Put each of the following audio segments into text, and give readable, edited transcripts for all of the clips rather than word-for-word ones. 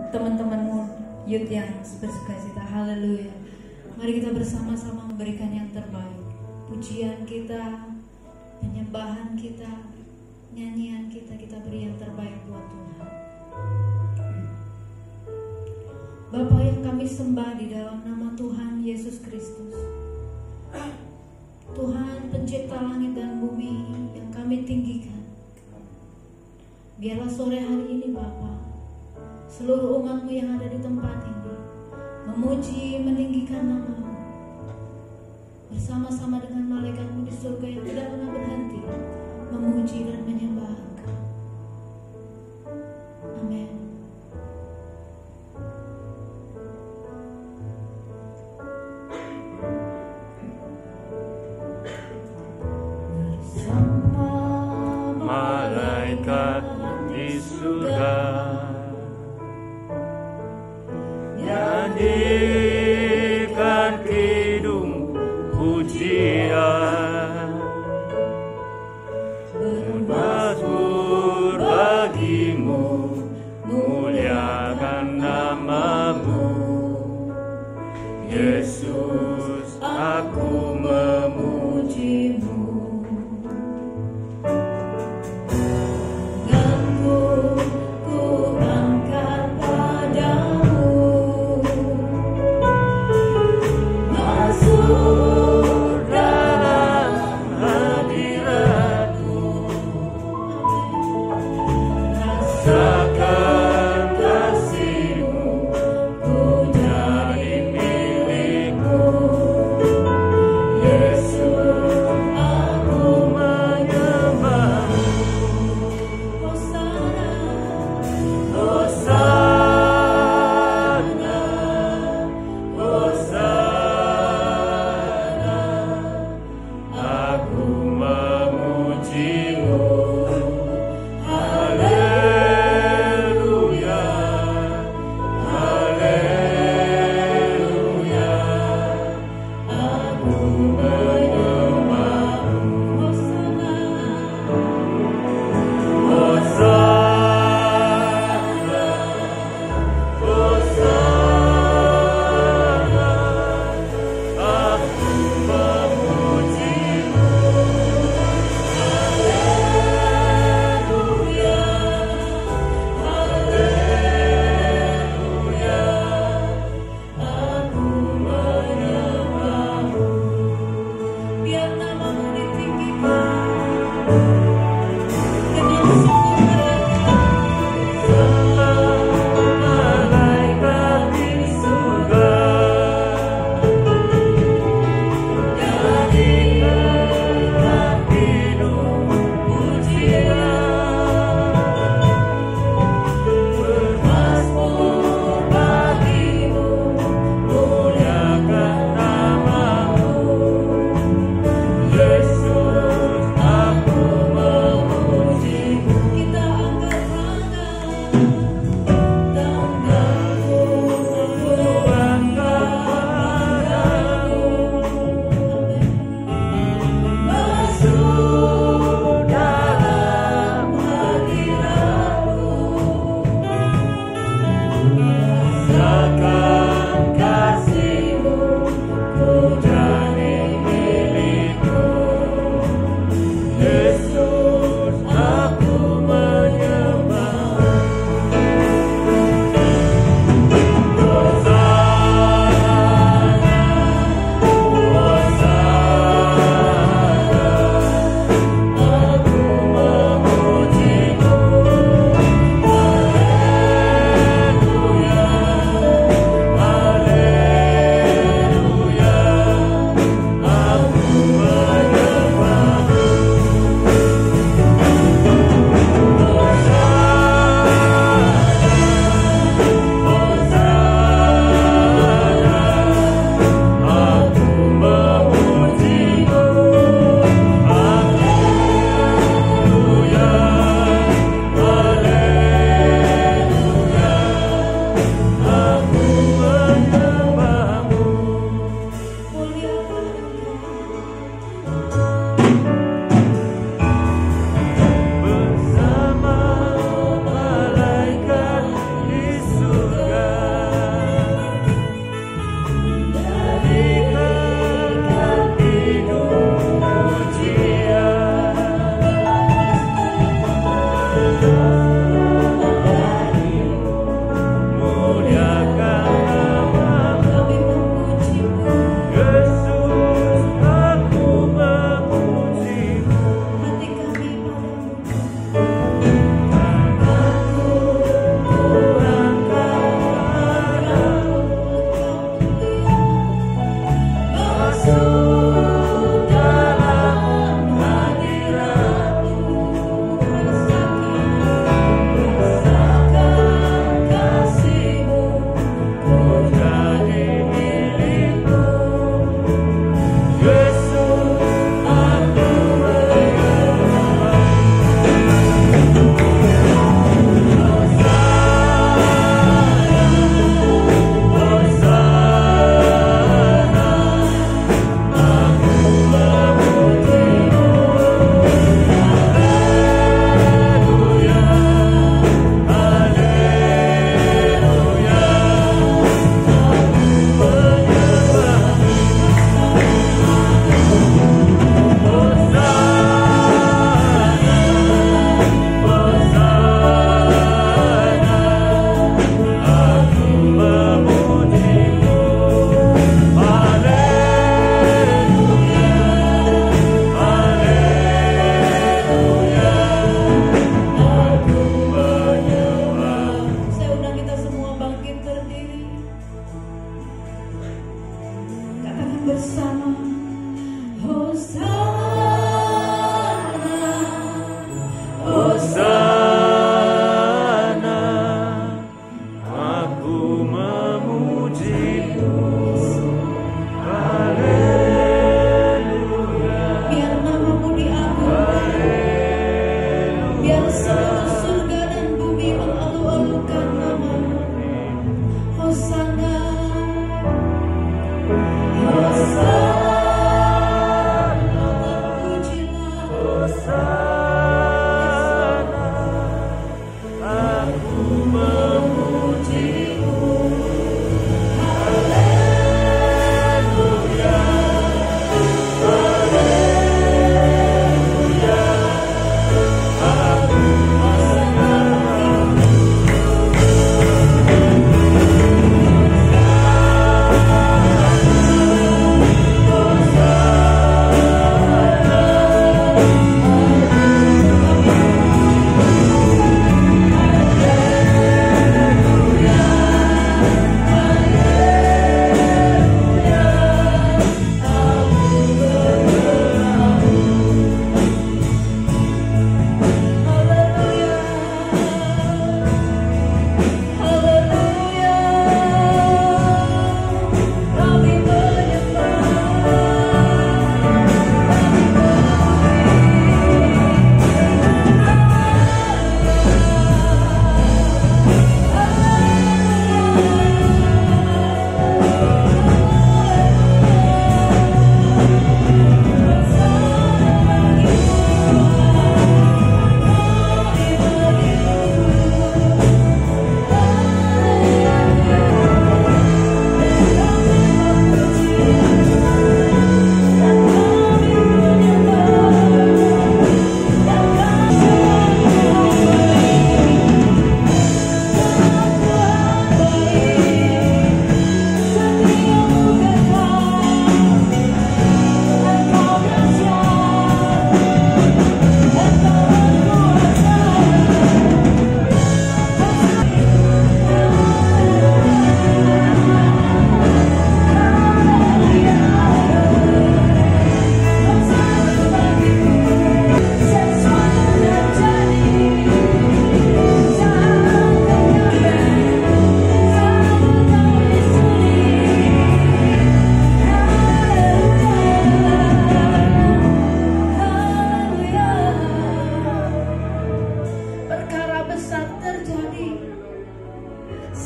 teman-temanmu youth yang bersukacita. Haleluya. Mari kita bersama-sama memberikan yang terbaik. Pujian kita, penyembahan kita, nyanyian kita, kita beri yang terbaik buat Tuhan. Bapa yang kami sembah di dalam nama Tuhan Yesus Kristus, Tuhan pencipta langit dan bumi yang kami tinggikan, biarlah sore hari ini Bapa, seluruh umat-Mu yang ada di tempat ini memuji, meninggikan nama-Mu bersama-sama dengan malaikat-Mu di surga yang tidak pernah berhenti memuji dan menyembah Engkau. Amin. Bersama malaikat di surga, nyanyikan kidung pujian, bermazmur bagimu, muliakan nama-Mu. Yesus, aku memuji-Mu.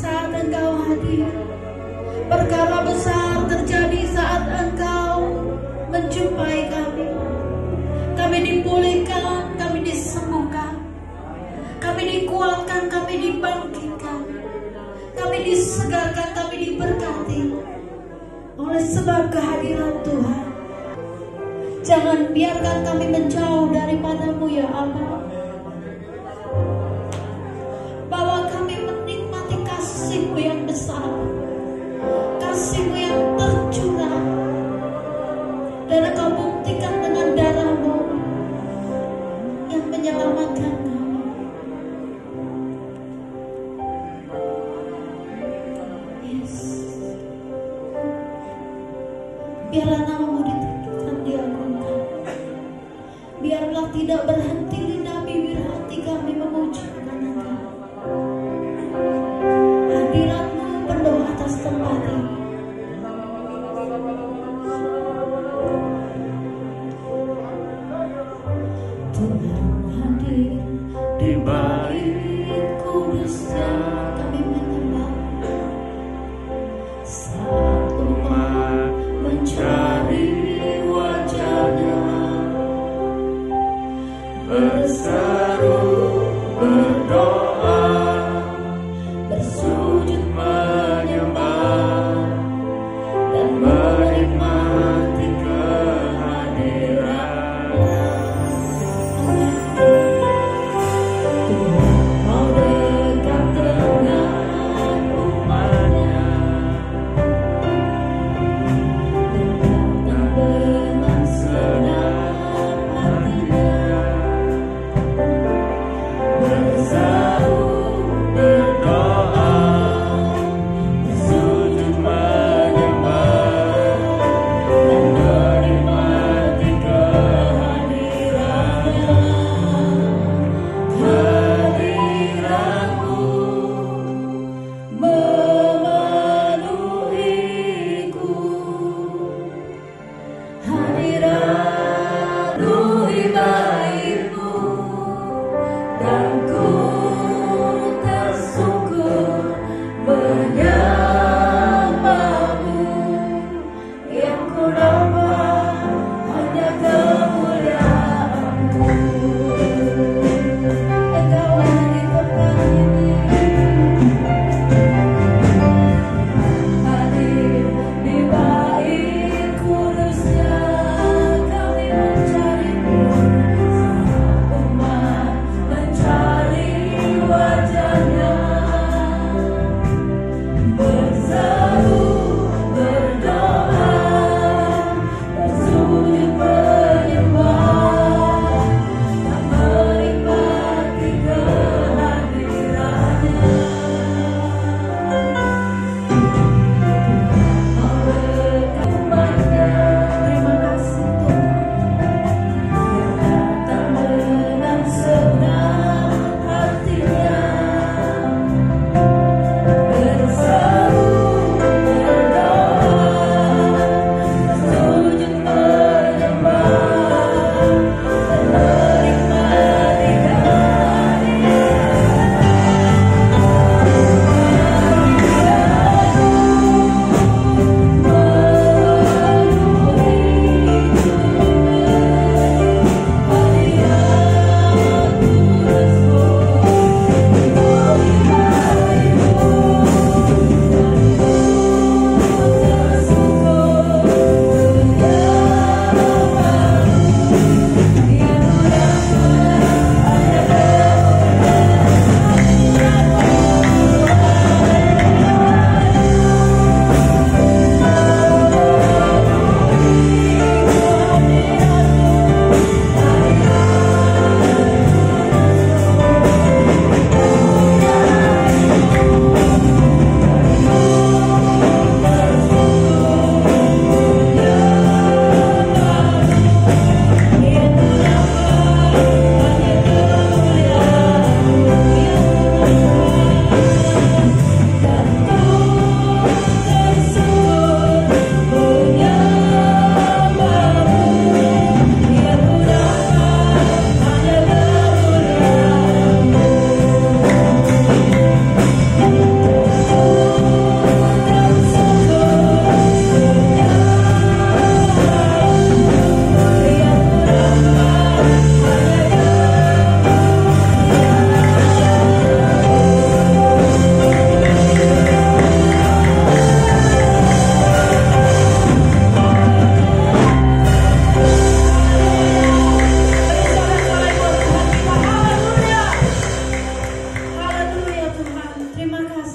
saat Engkau hadir. Perkara besar terjadi saat Engkau menjumpai kami. Kami dipulihkan, kami disembuhkan, kami dikuatkan, kami dibangkitkan, kami disegarkan, kami diberkati oleh sebab kehadiran Tuhan. Jangan biarkan kami menjauh daripada-Mu ya Allah. Bawa kami menikmati kasih-Mu yang besar, kasih-Mu yang tercurah, dan Engkau buktikan dengan darah-Mu yang menyelamatkan kami. Yes. Biarlah nama-Mu ditinggikan, diagungkan. Biarlah tidak berhenti lidah bibir hati kami memuji-Mu. Hadirat-Mu penuh atas tempat ini. Tuhan hadir di bait kudus-Nya, kami menyembah. Saat umat mencari wajah-Nya,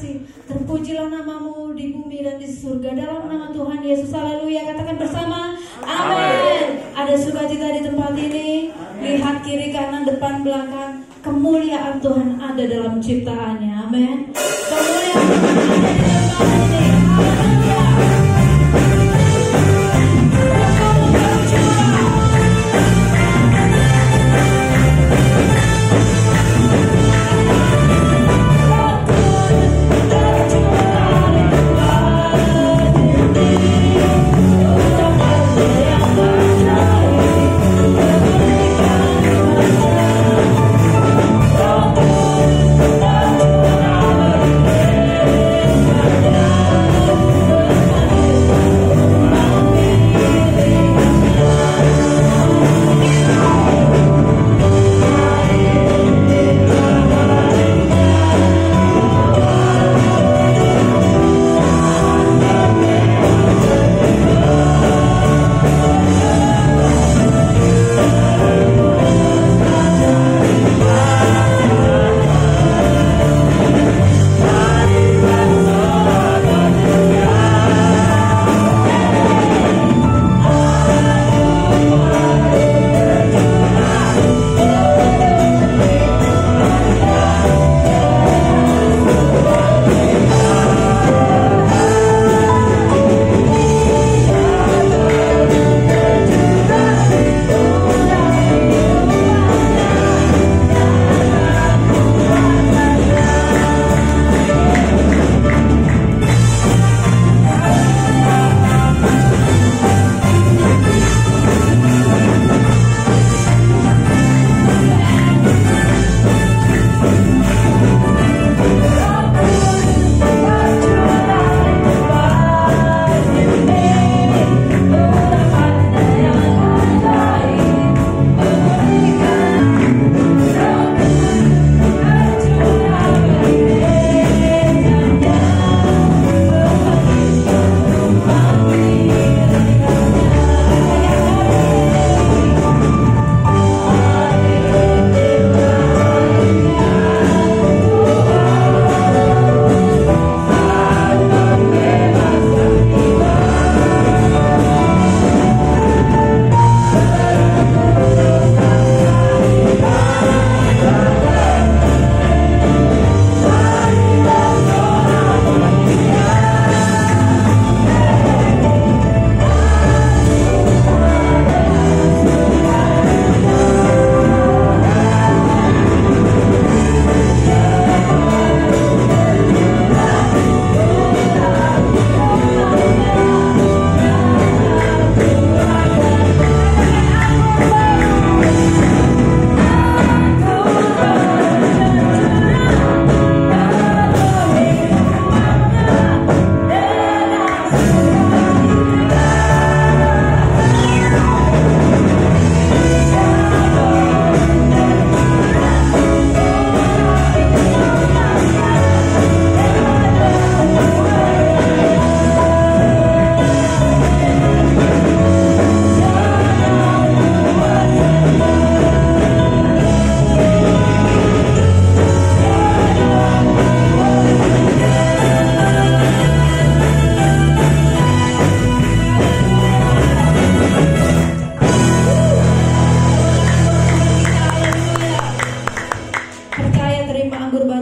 kasih. Terpujilah namamu di bumi dan di surga. Dalam nama Tuhan Yesus, haleluya. Katakan bersama, amin. Ada sukacita di tempat ini. Lihat kiri kanan depan belakang. Kemuliaan Tuhan ada dalam ciptaannya, amin. Kemuliaan Tuhan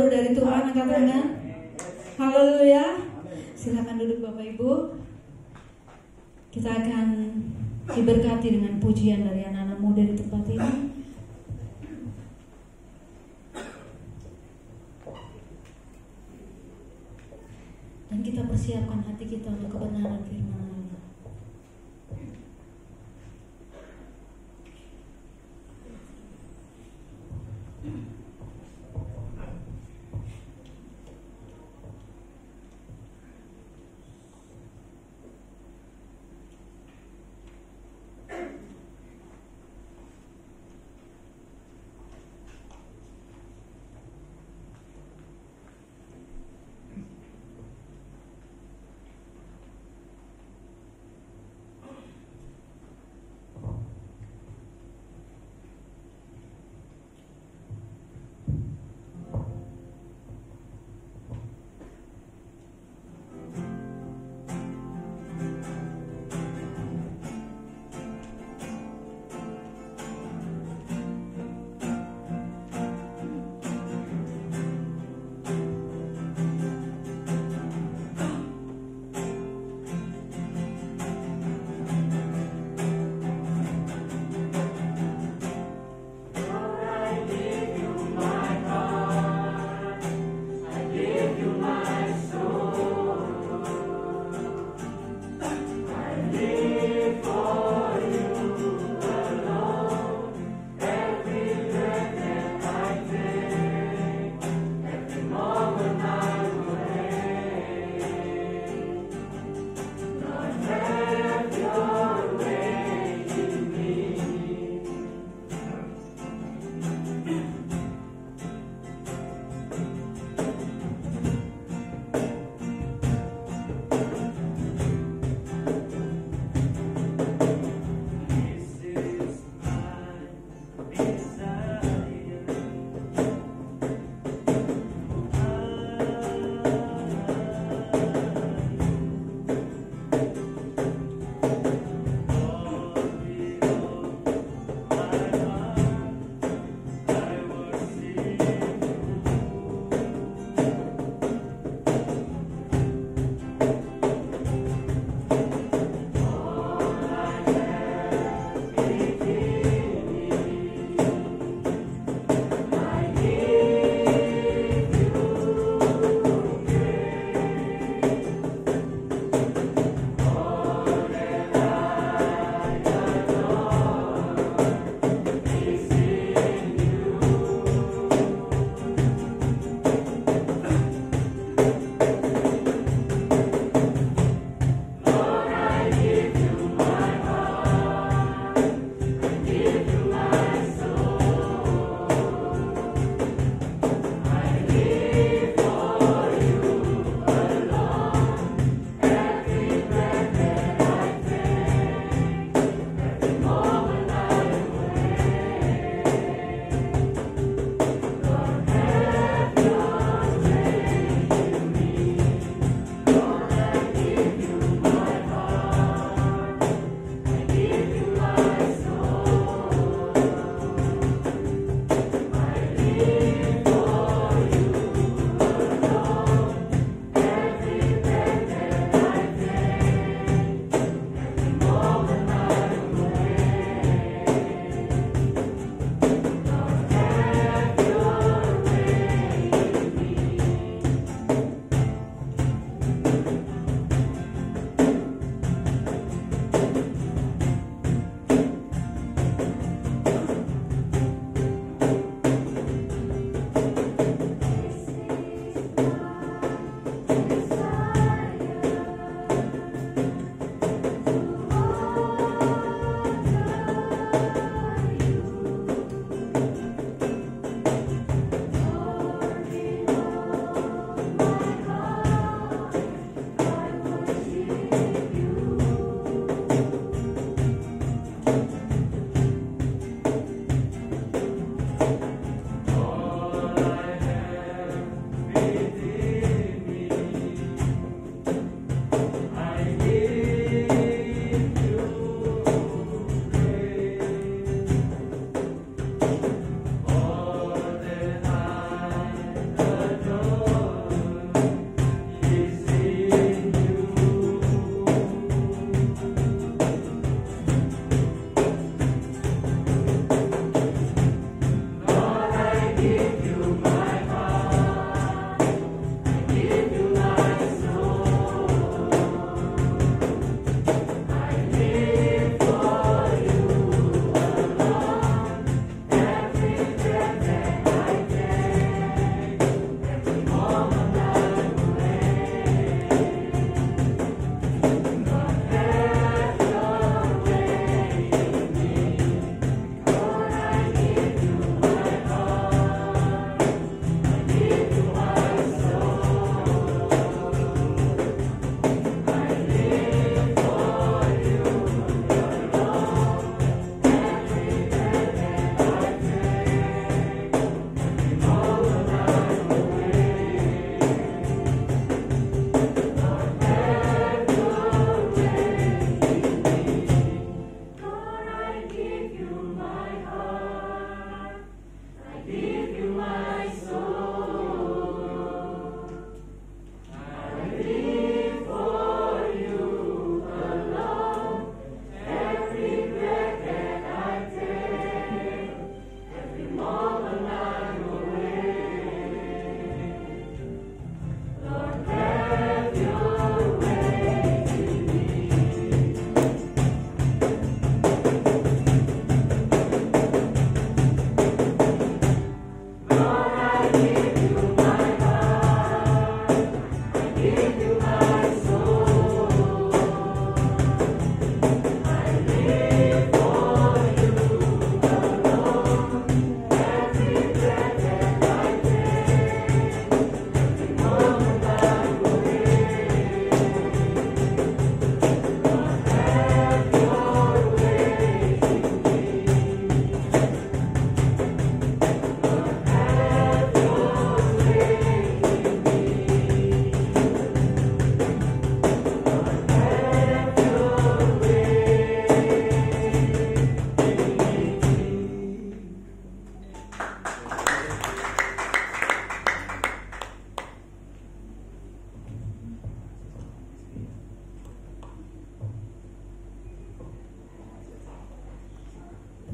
ada di tempat ini, haleluya. Kita akan diberkati dengan pujian dari anak-anak muda di tempat ini. Dan kita persiapkan hati kita untuk kebenaran firman Allah.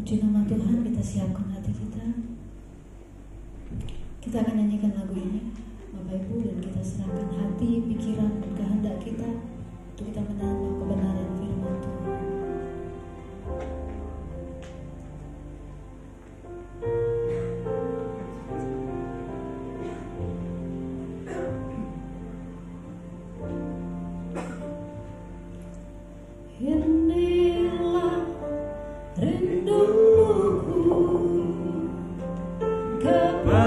Puji nama Tuhan, kita siapkan hati kita. Kita akan nyanyikan lagu ini, Bapak Ibu, dan kita serahkan hati, pikiran, dan kehendak kita untuk kita menerima kebenaran firman Tuhan. Inilah rinduku kepadamu,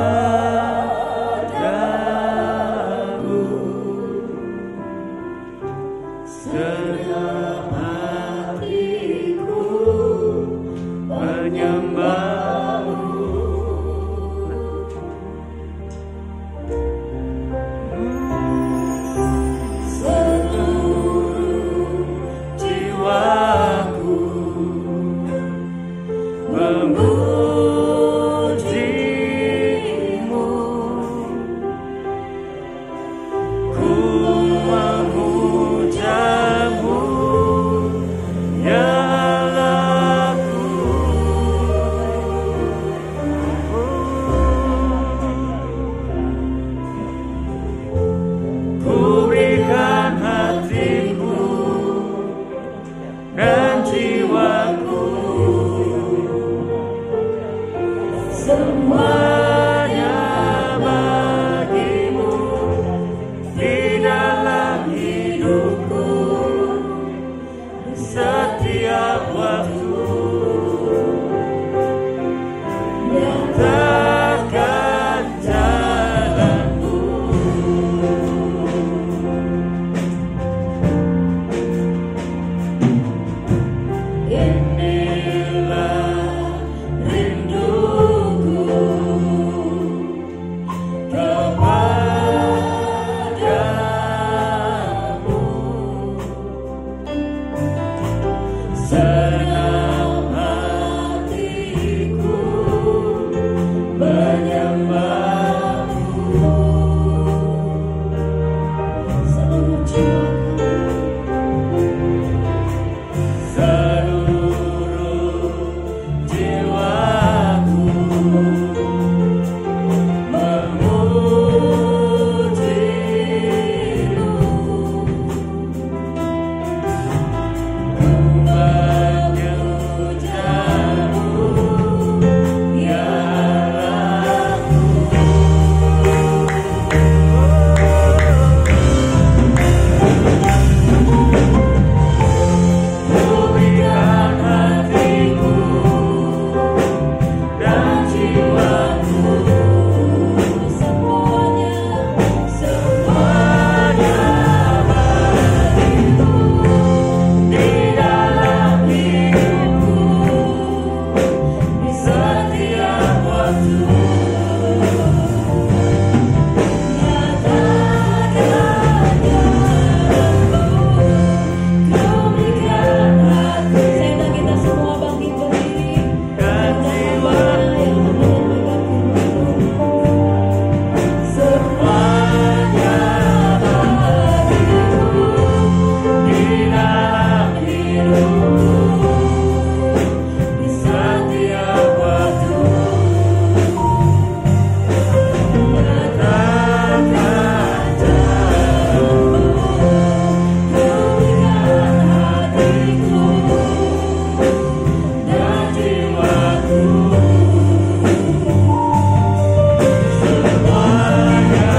segenap hatiku menyembahmu, seluruh jiwaku memujimu, ku memujamu, ya Allahku. Ku berikan hatiku dan jiwaku, semuanya bagimu di dalam hidupku, setiap waktu nyatakan jalanmu. Inilah rinduku kepadamu, segenap hatiku menyembahmu, Seluruh jiwaku, seluruh jiwaku memujimu, ku memujamu, ya Allahku. Ku berikan hatiku dan jiwaku, semuanya bagimu di dalam hidupku, di setiap waktu nyatakan jalanmu. Ku berikan hati Saya kita semua bangkit berdiri dan jiwaku, semuanya bagimu di dalam hidupku, di setiap waktu nyatakan jalanmu. Ku berikan hatiku dan jiwaku, semuanya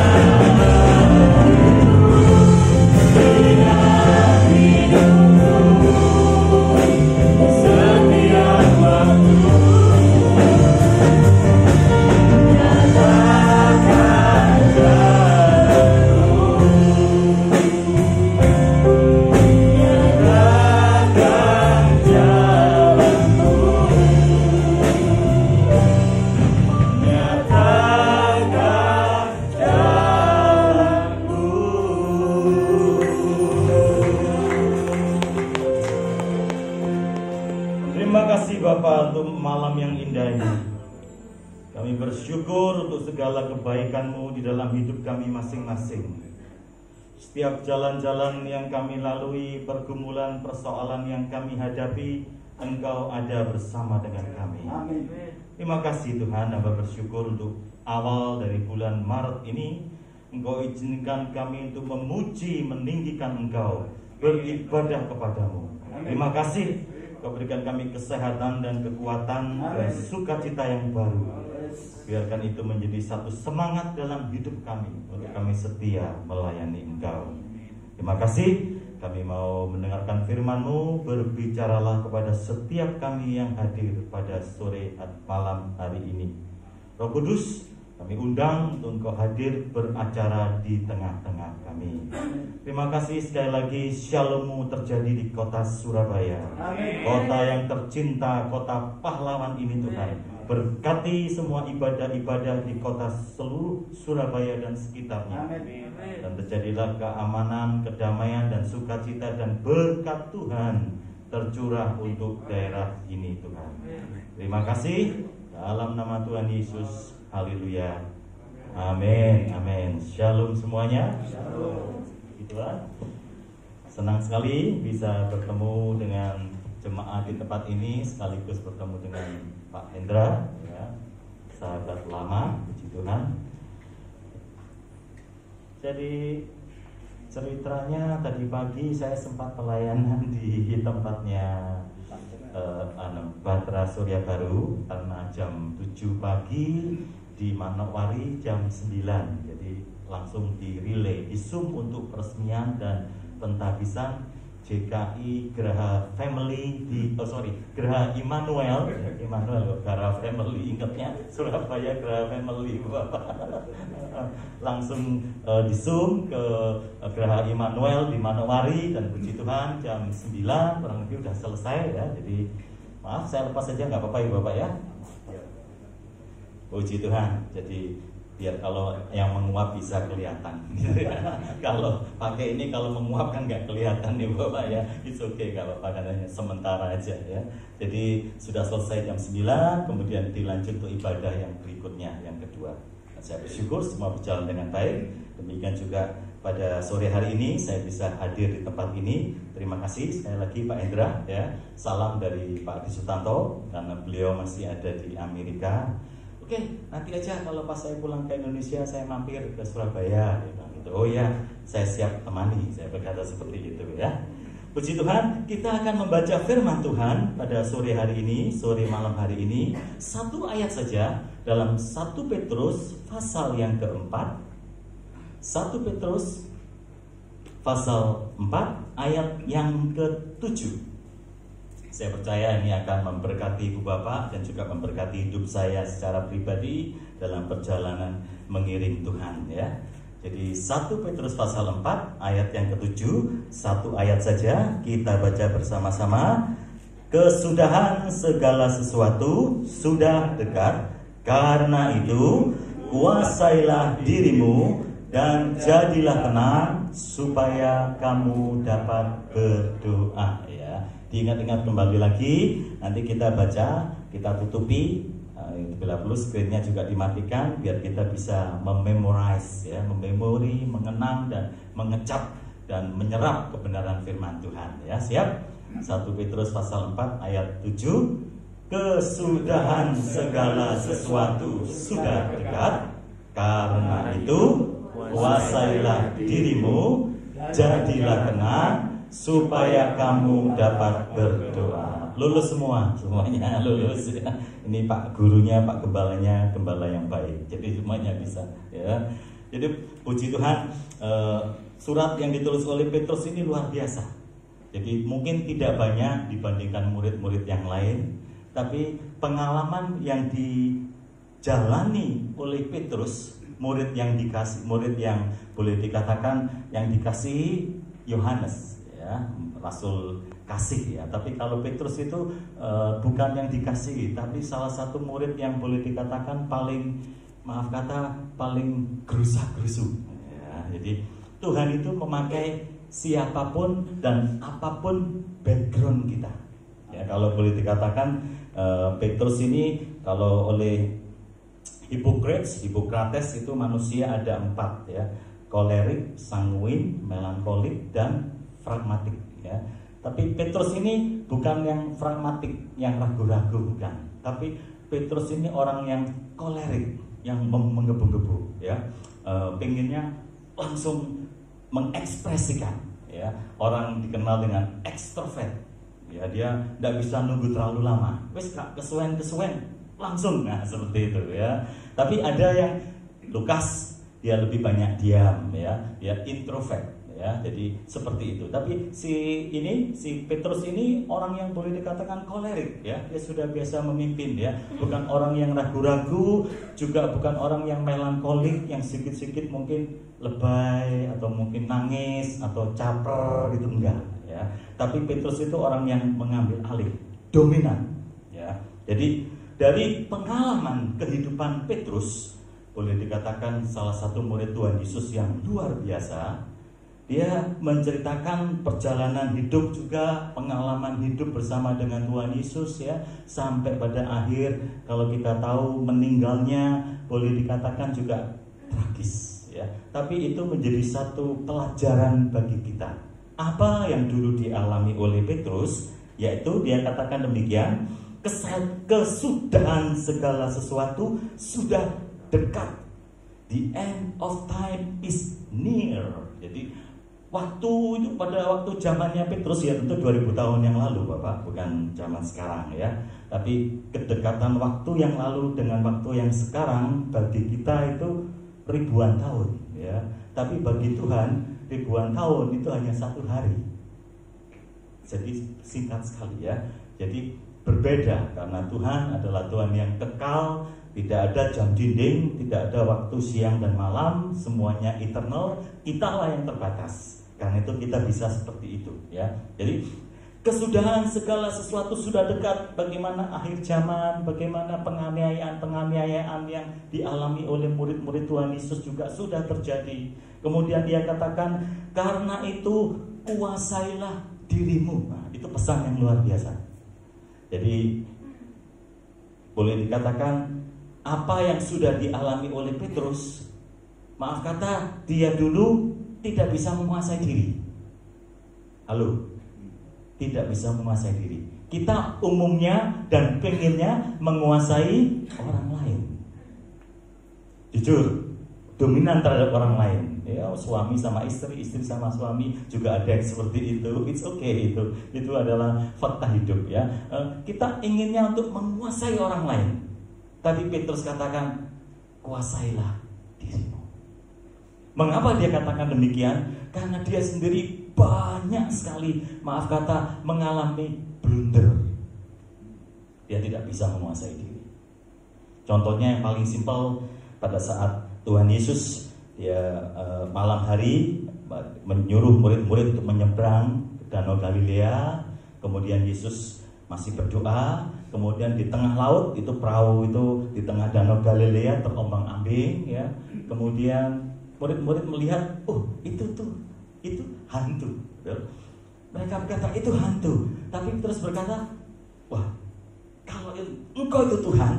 setiap waktu nyatakan jalanmu, nyatakan jalanmu, nyatakan jalanmu. Terima kasih Bapak untuk malam yang indah ini. Kami bersyukur untuk segala kebaikan-Mu di dalam hidup kami masing-masing. Setiap jalan-jalan yang kami lalui, pergumulan, persoalan yang kami hadapi, Engkau ada bersama dengan kami. Amin. Terima kasih Tuhan, hamba bersyukur untuk awal dari bulan Maret ini Engkau izinkan kami untuk memuji, meninggikan Engkau, beribadah kepadamu. Terima kasih Kau berikan kami kesehatan dan kekuatan dan sukacita yang baru. Biarkan itu menjadi satu semangat dalam hidup kami untuk kami setia melayani Engkau. Terima kasih. Kami mau mendengarkan firman-Mu. Berbicaralah kepada setiap kami yang hadir pada sore malam hari ini. Roh Kudus, kami undang untuk Engkau hadir beracara di tengah-tengah kami. Terima kasih sekali lagi, Shalom-Mu terjadi di kota Surabaya. Kota yang tercinta, kota pahlawan ini Tuhan. Berkati semua ibadah-ibadah di kota seluruh Surabaya dan sekitarnya. Dan terjadilah keamanan, kedamaian dan sukacita dan berkat Tuhan tercurah untuk daerah ini Tuhan. Terima kasih. Dalam nama Tuhan Yesus. Haleluya. Amin. Amin. Shalom semuanya. Shalom. Itulah. Senang sekali bisa bertemu dengan jemaat di tempat ini, sekaligus bertemu dengan Pak Hendra, ya, sahabat lama, puji Tuhan. Jadi ceritanya tadi pagi saya sempat pelayanan di tempatnya Batra Surya Baru karena jam 7 pagi di Manokwari jam 9. Jadi langsung di relay, di Zoom untuk peresmian dan pentahbisan JKI Geraha Family Geraha Immanuel, Geraha Family, ingatnya Surabaya Geraha Family langsung di Zoom ke Geraha Immanuel di Manokwari, dan puji Tuhan jam 9 kurang lebih udah selesai ya. Jadi maaf saya lepas saja nggak apa-apa ya Bapak ya. Puji Tuhan. Jadi biar kalau yang menguap bisa kelihatan. Kalau pakai ini, kalau menguap kan nggak kelihatan nih Bapak ya. It's okay, nggak apa-apa, katanya sementara aja ya. Jadi sudah selesai jam 9, kemudian dilanjut untuk ibadah yang berikutnya, yang kedua. Dan saya bersyukur semua berjalan dengan baik. Demikian juga pada sore hari ini saya bisa hadir di tempat ini. Terima kasih sekali lagi Pak Hendra ya. Salam dari Pak Adi Sutanto karena beliau masih ada di Amerika. Oke, nanti aja kalau pas saya pulang ke Indonesia saya mampir ke Surabaya gitu. Oh ya, saya siap temani. Saya berkata seperti itu ya. Puji Tuhan, kita akan membaca firman Tuhan pada sore hari ini, sore malam hari ini. Satu ayat saja dalam 1 Petrus pasal yang keempat. 1 Petrus pasal 4 ayat yang ke-7. Saya percaya ini akan memberkati Ibu Bapak dan juga memberkati hidup saya secara pribadi dalam perjalanan mengiring Tuhan ya. Jadi 1 Petrus pasal 4 ayat yang ke-7, satu ayat saja kita baca bersama-sama. Kesudahan segala sesuatu sudah dekat, karena itu kuasailah dirimu dan jadilah tenang supaya kamu dapat berdoa ya. Diingat-ingat kembali lagi, nanti kita baca, kita tutupi. Bila perlu screen-nya juga dimatikan biar kita bisa mememorize ya, mememori, mengenang dan mengecap dan menyerap kebenaran firman Tuhan ya. Siap? 1 Petrus pasal 4 ayat 7. Kesudahan segala sesuatu sudah dekat, karena itu kuasailah dirimu, jadilah tenang supaya kamu dapat berdoa. Lulus semuanya lulus ya. Ini Pak gurunya, Pak gembalanya, gembala yang baik. Jadi semuanya bisa ya. Jadi puji Tuhan, surat yang ditulis oleh Petrus ini luar biasa. Jadi mungkin tidak banyak dibandingkan murid-murid yang lain, tapi pengalaman yang dijalani oleh Petrus, murid yang boleh dikatakan yang dikasihi Yohanes ya, rasul kasih ya. Tapi kalau Petrus itu bukan yang dikasihi, tapi salah satu murid yang boleh dikatakan paling gerusa-gerusu ya. Jadi Tuhan itu memakai siapapun dan apapun background kita ya. Kalau boleh dikatakan Petrus ini kalau oleh Hippocrates itu manusia ada 4 ya: kolerik, sanguin, melankolik, dan pragmatik ya. Tapi Petrus ini bukan yang pragmatik, yang ragu-ragu, bukan. Tapi Petrus ini orang yang kolerik, yang menggebu-gebu, ya, pengennya langsung mengekspresikan, ya. Orang dikenal dengan ekstrovert, ya, dia tidak bisa nunggu terlalu lama. Wes gak kesuwen langsung, nah seperti itu, ya. Tapi ada yang Lukas, dia lebih banyak diam, ya, dia introvert, ya, jadi seperti itu. Tapi si Petrus ini orang yang boleh dikatakan kolerik, ya, dia sudah biasa memimpin, ya, bukan orang yang ragu-ragu, juga bukan orang yang melankolik, yang sedikit-sedikit mungkin lebay atau mungkin nangis atau caper, gitu, enggak, ya. Tapi Petrus itu orang yang mengambil alih, dominan, ya. Jadi dari pengalaman kehidupan Petrus, boleh dikatakan salah satu murid Tuhan Yesus yang luar biasa. Dia menceritakan perjalanan hidup juga, pengalaman hidup bersama dengan Tuhan Yesus, ya, sampai pada akhir kalau kita tahu meninggalnya boleh dikatakan juga tragis, ya. Tapi itu menjadi satu pelajaran bagi kita. Apa yang dulu dialami oleh Petrus, yaitu dia katakan demikian, kesudahan segala sesuatu sudah dekat. The end of time is near. Jadi waktu itu pada waktu zamannya Petrus, ya, tentu 2000 tahun yang lalu, Bapak, bukan zaman sekarang, ya. Tapi kedekatan waktu yang lalu dengan waktu yang sekarang bagi kita itu ribuan tahun, ya. Tapi bagi Tuhan ribuan tahun itu hanya 1 hari. Jadi singkat sekali, ya. Jadi berbeda karena Tuhan adalah Tuhan yang kekal, tidak ada jam dinding, tidak ada waktu siang dan malam, semuanya eternal. Kitalah yang terbatas. Karena itu kita bisa seperti itu, ya. Jadi kesudahan segala sesuatu sudah dekat. Bagaimana akhir zaman, bagaimana penganiayaan yang dialami oleh murid-murid Tuhan Yesus juga sudah terjadi. Kemudian dia katakan, karena itu kuasailah dirimu. Nah, itu pesan yang luar biasa. Jadi boleh dikatakan apa yang sudah dialami oleh Petrus, maaf kata, dia dulu tidak bisa menguasai diri. Halo, tidak bisa menguasai diri. Kita umumnya dan pengennya menguasai orang lain. Jujur, dominan terhadap orang lain. Ya, suami sama istri, istri sama suami juga ada yang seperti itu. It's okay, itu adalah fakta hidup, ya. Kita inginnya untuk menguasai orang lain. Tapi Petrus katakan, kuasailah dirimu. Mengapa dia katakan demikian? Karena dia sendiri banyak sekali, maaf kata, mengalami blunder. Dia tidak bisa menguasai diri. Contohnya yang paling simpel, pada saat Tuhan Yesus malam hari menyuruh murid-murid untuk menyeberang ke Danau Galilea. Kemudian Yesus masih berdoa. Kemudian di tengah laut, itu perahu itu di tengah Danau Galilea terombang-ambing, ya. Kemudian murid-murid melihat, itu hantu. Mereka berkata itu hantu. Tapi terus berkata, wah, kalau engkau itu Tuhan,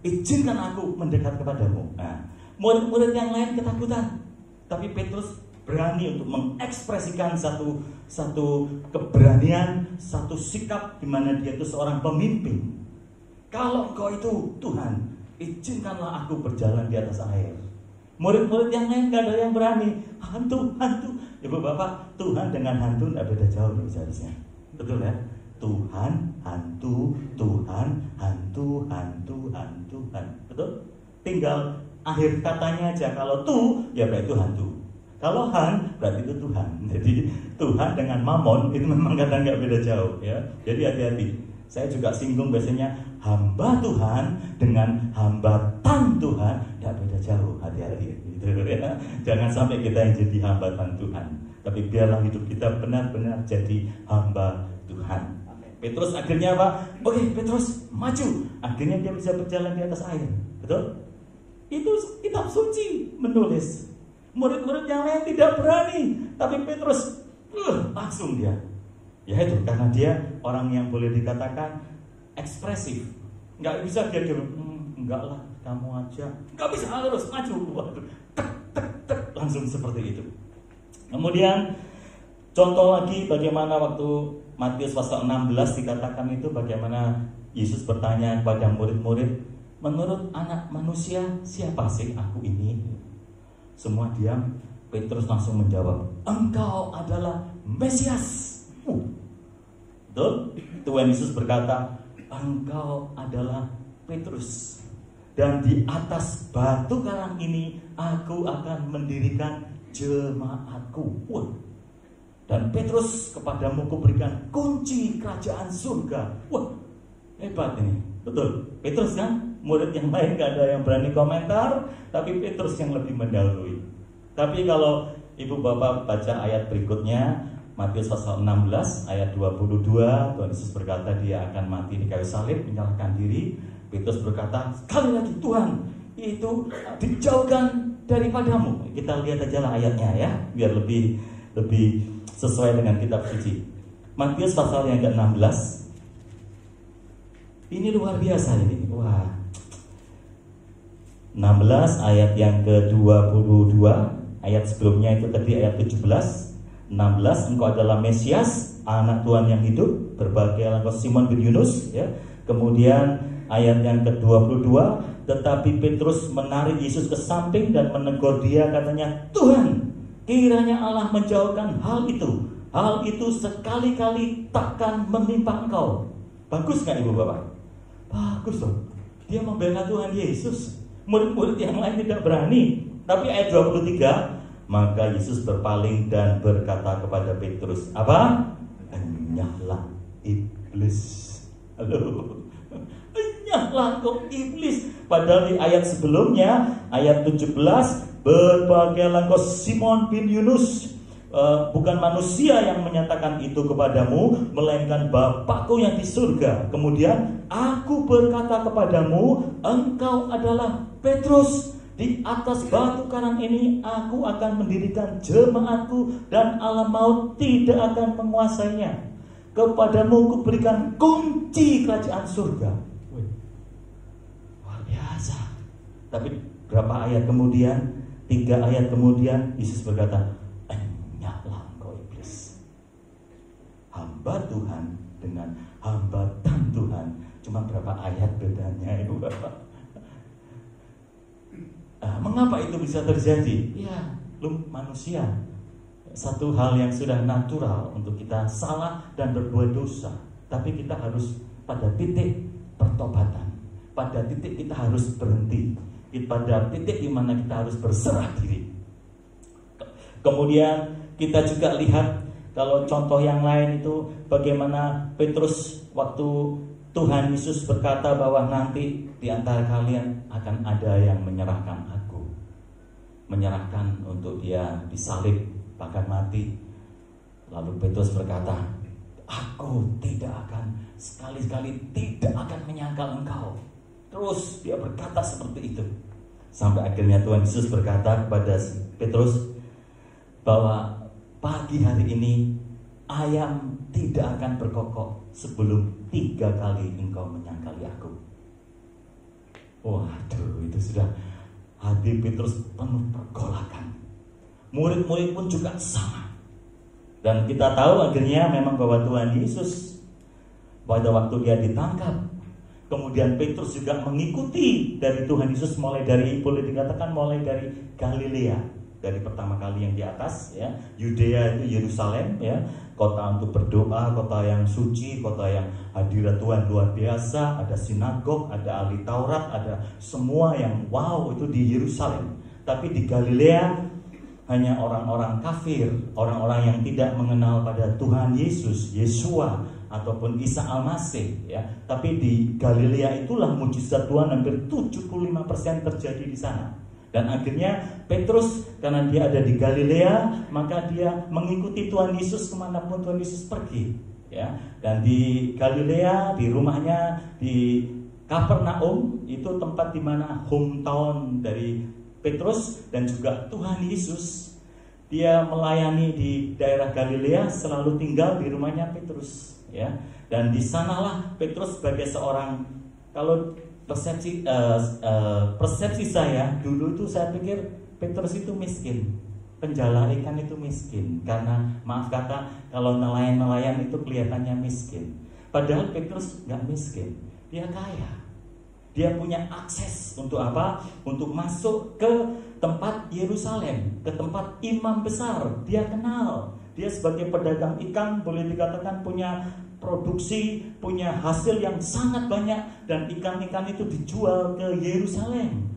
izinkan aku mendekat kepadamu. Nah, murid-murid yang lain ketakutan, tapi Petrus berani untuk mengekspresikan satu keberanian, satu sikap di mana dia itu seorang pemimpin. Kalau engkau itu Tuhan, izinkanlah aku berjalan di atas air. Murid-murid yang lain gak ada yang berani. Hantu. Ibu bapak, Tuhan dengan hantu tidak beda jauh loh seharusnya. Betul ya? Tuhan, hantu, Tuhan, hantu. Betul? Tinggal akhir katanya aja. Kalau ya berarti itu hantu. Kalau han, berarti itu Tuhan. Jadi Tuhan dengan mamon itu memang kadang gak beda jauh, ya. Jadi hati-hati. Saya juga singgung biasanya hamba Tuhan dengan hambatan Tuhan tidak beda jauh, hati-hati gitu, ya. Jangan sampai kita yang jadi hambatan Tuhan, tapi biarlah hidup kita benar-benar jadi hamba Tuhan. Petrus akhirnya apa? Oke, Petrus maju. Akhirnya dia bisa berjalan di atas air. Betul? Itu kitab suci menulis. Murid-murid yang lain tidak berani, tapi Petrus langsung dia. Ya itu karena dia orang yang boleh dikatakan ekspresif. Nggak bisa dia enggak lah, kamu aja. Nggak bisa, harus maju. Waduh, tek, langsung seperti itu. Kemudian Contoh lagi bagaimana waktu Matius pasal 16 dikatakan itu, bagaimana Yesus bertanya kepada murid-murid, menurut anak manusia siapa sih aku ini? Semua diam. Petrus langsung menjawab, engkau adalah Mesias. Betul? Tuhan Yesus berkata, engkau adalah Petrus, dan di atas batu karang ini aku akan mendirikan jemaatku. Dan Petrus, kepadamu kuberikan kunci kerajaan surga. Hebat ini. Betul, Petrus kan? Murid yang lain gak ada yang berani komentar, tapi Petrus yang lebih mendahului. Tapi kalau ibu bapak baca ayat berikutnya, Matius pasal 16 ayat 22, Tuhan Yesus berkata dia akan mati di kayu salib, menyerahkan diri. Petrus berkata, sekali lagi Tuhan, itu dijauhkan daripadamu. Kita lihat aja lah ayatnya ya, biar lebih sesuai dengan kitab suci. Matius pasal yang ke-16. Ini luar biasa ini. 16 ayat yang ke-22. Ayat sebelumnya itu tadi ayat 17. 16, engkau adalah Mesias, anak Tuhan yang hidup. Berbahagialah engkau Simon bin Yunus, ya. Kemudian ayat yang ke-22, tetapi Petrus menarik Yesus ke samping dan menegur dia, katanya, Tuhan, kiranya Allah menjauhkan hal itu. Hal itu sekali-kali takkan menimpa engkau. Bagus gak ibu bapak? Bagus dong. Dia membela Tuhan Yesus. Murid-murid yang lain tidak berani. Tapi ayat 23, maka Yesus berpaling dan berkata kepada Petrus, apa? Enyahlah iblis. Halo. Enyahlah kau iblis. Padahal di ayat sebelumnya, ayat 17, berbahagialah kau Simon bin Yunus, bukan manusia yang menyatakan itu kepadamu, melainkan Bapakku yang di surga. Kemudian aku berkata kepadamu, engkau adalah Petrus. Di atas batu karang ini aku akan mendirikan jemaatku, dan alam maut tidak akan menguasainya. Kepadamu kuberikan kunci kerajaan surga. Luar biasa. Tapi berapa ayat kemudian, 3 ayat kemudian, Yesus berkata, enyahlah engkau iblis. Hamba Tuhan dengan hambatan Tuhan, cuma berapa ayat bedanya ibu bapak. Mengapa itu bisa terjadi? Ya, lu manusia. Satu hal yang sudah natural untuk kita salah dan berbuat dosa. Tapi kita harus pada titik pertobatan. Pada titik kita harus berhenti. Pada titik di mana kita harus berserah diri. Kemudian kita juga lihat kalau contoh yang lain itu bagaimana Petrus waktu Tuhan Yesus berkata bahwa nanti di antara kalian akan ada yang menyerahkan aku, menyerahkan untuk dia disalib bahkan mati. Lalu Petrus berkata, aku tidak akan, sekali-kali tidak akan menyangkal engkau. Terus dia berkata seperti itu. Sampai akhirnya Tuhan Yesus berkata kepada Petrus bahwa pagi hari ini ayam tidak akan berkokok sebelum 3 kali engkau menyangkali aku. Waduh, itu sudah hati Petrus penuh pergolakan. Murid-murid pun juga sama. Dan kita tahu akhirnya memang bahwa Tuhan Yesus pada waktu dia ditangkap, kemudian Petrus juga mengikuti dari Tuhan Yesus mulai dari, boleh dikatakan mulai dari Galilea. Dari pertama kali yang di atas ya, Yudea itu Yerusalem ya, kota untuk berdoa, kota yang suci, kota yang hadirat Tuhan luar biasa, ada sinagog, ada ahli Taurat, ada semua yang wow itu di Yerusalem. Tapi di Galilea hanya orang-orang kafir, orang-orang yang tidak mengenal pada Tuhan Yesus, Yesua ataupun Isa Al-Masih ya. Tapi di Galilea itulah mujizat Tuhan hampir 75% terjadi di sana. Dan akhirnya Petrus karena dia ada di Galilea, maka dia mengikuti Tuhan Yesus kemanapun Tuhan Yesus pergi ya. Dan di Galilea, di rumahnya di Kapernaum, itu tempat di mana hometown dari Petrus dan juga Tuhan Yesus. Dia melayani di daerah Galilea, selalu tinggal di rumahnya Petrus ya. Dan di sanalah Petrus sebagai seorang, kalau persepsi saya dulu itu saya pikir Petrus itu miskin. penjala ikan itu miskin, karena maaf kata kalau nelayan-nelayan itu kelihatannya miskin. Padahal Petrus nggak miskin, dia kaya. Dia punya akses untuk apa? Untuk masuk ke tempat Yerusalem, ke tempat imam besar. Dia kenal. Dia sebagai pedagang ikan boleh dikatakan punya produksi, punya hasil yang sangat banyak, dan ikan-ikan itu dijual ke Yerusalem.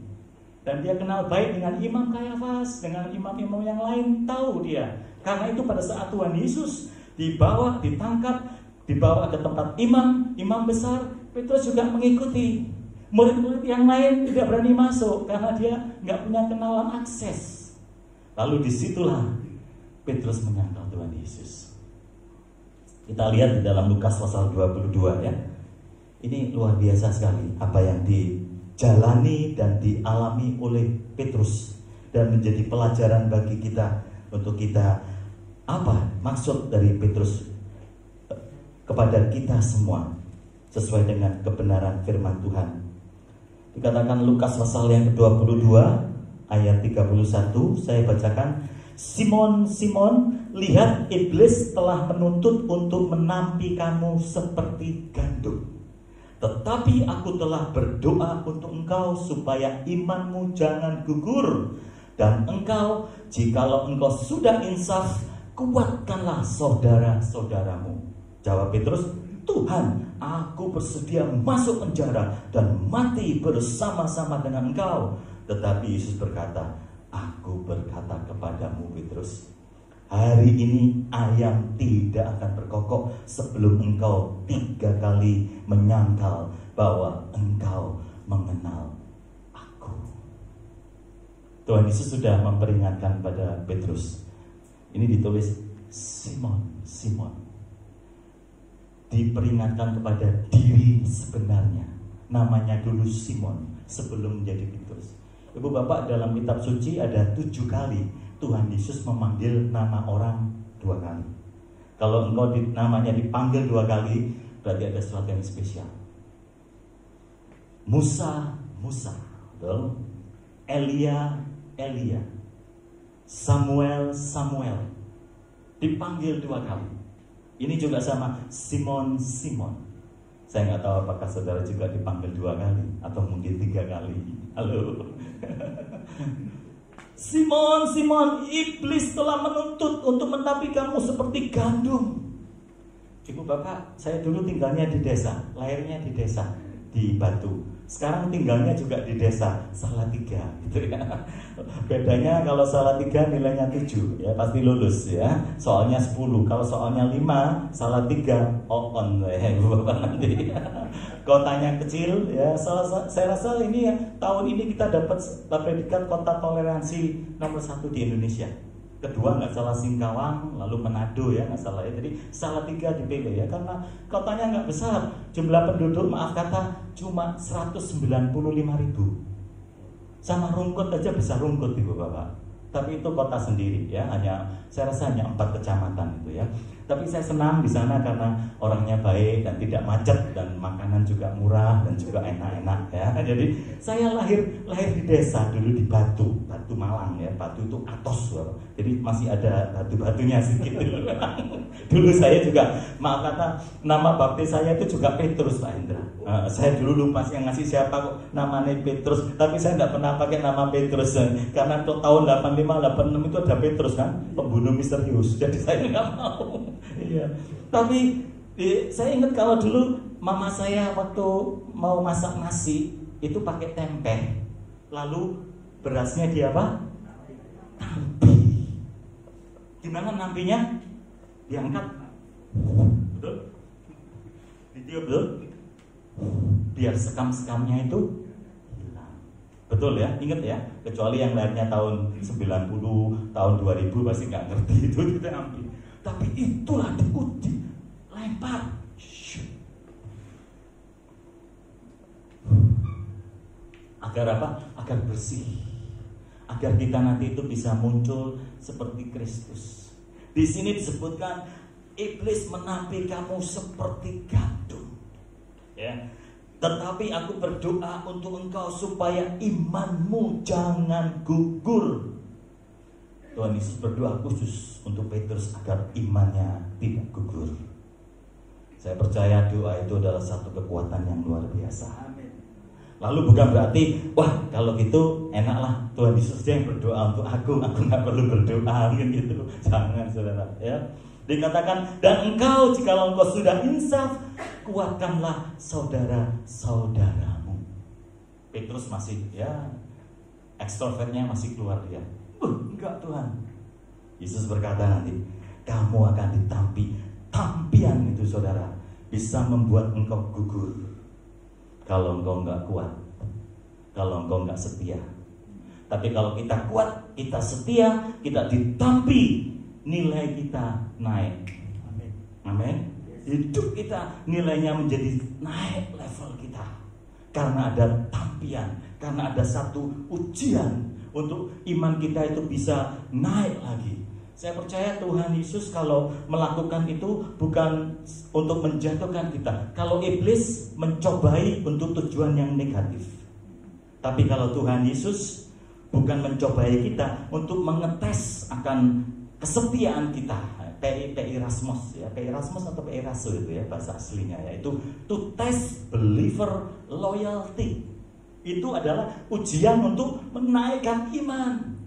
Dan dia kenal baik dengan Imam Kayafas, dengan imam-imam yang lain, tahu dia. Karena itu pada saat Tuhan Yesus ditangkap, dibawa ke tempat imam besar, Petrus juga mengikuti. Murid-murid yang lain tidak berani masuk karena dia nggak punya kenalan akses. Lalu disitulah Petrus menyangkal Tuhan Yesus. Kita lihat di dalam Lukas pasal 22 ya. Ini luar biasa sekali apa yang dijalani dan dialami oleh Petrus, dan menjadi pelajaran bagi kita untuk kita apa maksud dari Petrus kepada kita semua sesuai dengan kebenaran firman Tuhan. Dikatakan Lukas pasal yang ke-22 ayat 31, saya bacakan. Simon, Simon, lihat iblis telah menuntut untuk menampi kamu seperti gandum. Tetapi aku telah berdoa untuk engkau supaya imanmu jangan gugur. Dan engkau, jikalau engkau sudah insaf, kuatkanlah saudara-saudaramu. Jawab Petrus, Tuhan, aku bersedia masuk penjara dan mati bersama-sama dengan engkau. Tetapi Yesus berkata, aku berkata kepadamu Petrus, hari ini ayam tidak akan berkokok sebelum engkau 3 kali menyangkal bahwa engkau mengenal aku. Tuhan Yesus sudah memperingatkan pada Petrus. Ini ditulis Simon, Simon. Diperingatkan kepada diri sebenarnya. Namanya dulu Simon sebelum menjadi Petrus. Ibu bapak, dalam kitab suci ada 7 kali Tuhan Yesus memanggil nama orang 2 kali. Kalau engkau namanya dipanggil 2 kali, berarti ada sesuatu yang spesial. Musa, Musa, betul? Elia, Elia, Samuel, Samuel. Dipanggil 2 kali. Ini juga sama, Simon, Simon. Saya nggak tahu apakah saudara juga dipanggil 2 kali atau mungkin 3 kali. Halo. Simon, Simon, iblis telah menuntut untuk menampi kamu seperti gandum. Ibu bapak, saya dulu tinggalnya di desa, lahirnya di desa, di Batu. Sekarang tinggalnya juga di desa Salatiga, gitu ya. Bedanya kalau Salatiga nilainya 7, ya pasti lulus ya. Soalnya 10, kalau soalnya 5, Salatiga on ya ibu bapak nanti. Kotanya kecil ya. Saya rasa ini ya, tahun ini kita dapat predikat kota toleransi nomor 1 di Indonesia. Kedua nggak salah Singkawang, lalu Manado ya nggak salah ya. Jadi Salatiga dipilih ya karena kotanya nggak besar, jumlah penduduk maaf kata cuma 195.000. Sama Rungkut aja besar Rungkut ibu bapak. Tapi itu kota sendiri ya, saya rasa hanya 4 kecamatan itu ya. Tapi saya senang di sana karena orangnya baik dan tidak macet dan makanan juga murah dan juga enak-enak ya. Jadi saya lahir di desa dulu di Batu Malang ya. Batu itu Atos loh. Jadi masih ada batu-batunya sedikit dulu. Dulu saya juga maaf kata nama baptis saya itu juga Petrus Pak Indra. Saya dulu lupa yang ngasih siapa kok namanya Petrus, tapi saya tidak pernah pakai nama Petrus karena tahun 85-86 itu ada Petrus kan, pembunuh misterius. Jadi saya nggak mau. Iya. Tapi saya ingat kalau dulu mama saya waktu mau masak nasi itu pakai tempe, lalu berasnya dia apa? Nampi. Gimana nampinya? Diangkat, betul? Ditiup, betul? Biar sekam-sekamnya itu hilang. Betul ya, ingat ya. Kecuali yang lainnya tahun 90, tahun 2000 pasti nggak ngerti itu kita ambil. Tapi itulah diuji, lempar. Agar apa? Agar bersih. Agar kita nanti itu bisa muncul seperti Kristus. Di sini disebutkan iblis menampi kamu seperti gandum. Ya. Tetapi aku berdoa untuk engkau supaya imanmu jangan gugur. Tuhan Yesus berdoa khusus untuk Petrus agar imannya tidak gugur. Saya percaya doa itu adalah satu kekuatan yang luar biasa. Lalu bukan berarti, wah kalau gitu enaklah Tuhan Yesus yang berdoa untuk aku nggak perlu berdoa gitu. Jangan saudara ya. Dikatakan, dan engkau jikalau engkau sudah insaf, kuatkanlah saudara-saudaramu. Petrus masih ya ekstrovertnya masih keluar dia. Enggak Tuhan. Yesus berkata nanti, kamu akan ditampi. Tampian itu saudara bisa membuat engkau gugur kalau engkau enggak kuat, kalau engkau enggak setia. Tapi kalau kita kuat, kita setia, kita ditampi, nilai kita naik. Amin. Hidup kita nilainya menjadi naik level kita karena ada tampian, karena ada satu ujian untuk iman kita itu bisa naik lagi. Saya percaya Tuhan Yesus kalau melakukan itu bukan untuk menjatuhkan kita. Kalau iblis mencobai untuk tujuan yang negatif. Tapi kalau Tuhan Yesus bukan mencobai kita untuk mengetes akan kesetiaan kita. Peirasmos ya, peirasmos atau peiraso itu ya bahasa aslinya, yaitu to test believer loyalty. Itu adalah ujian untuk menaikkan iman,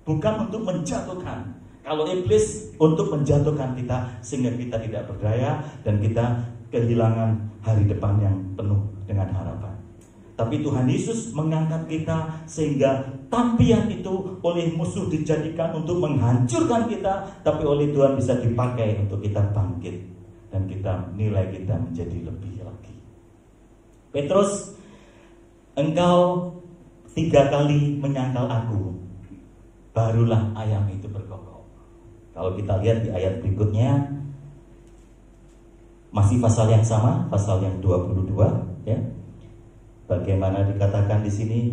bukan untuk menjatuhkan. Kalau iblis untuk menjatuhkan kita sehingga kita tidak berdaya dan kita kehilangan hari depan yang penuh dengan harapan. Tapi Tuhan Yesus mengangkat kita sehingga tampian itu oleh musuh dijadikan untuk menghancurkan kita, tapi oleh Tuhan bisa dipakai untuk kita bangkit dan kita nilai kita menjadi lebih lagi. Petrus, engkau 3 kali menyangkal aku, barulah ayam itu berkokok. Kalau kita lihat di ayat berikutnya, masih pasal yang sama, pasal yang 22 ya. Bagaimana dikatakan di sini?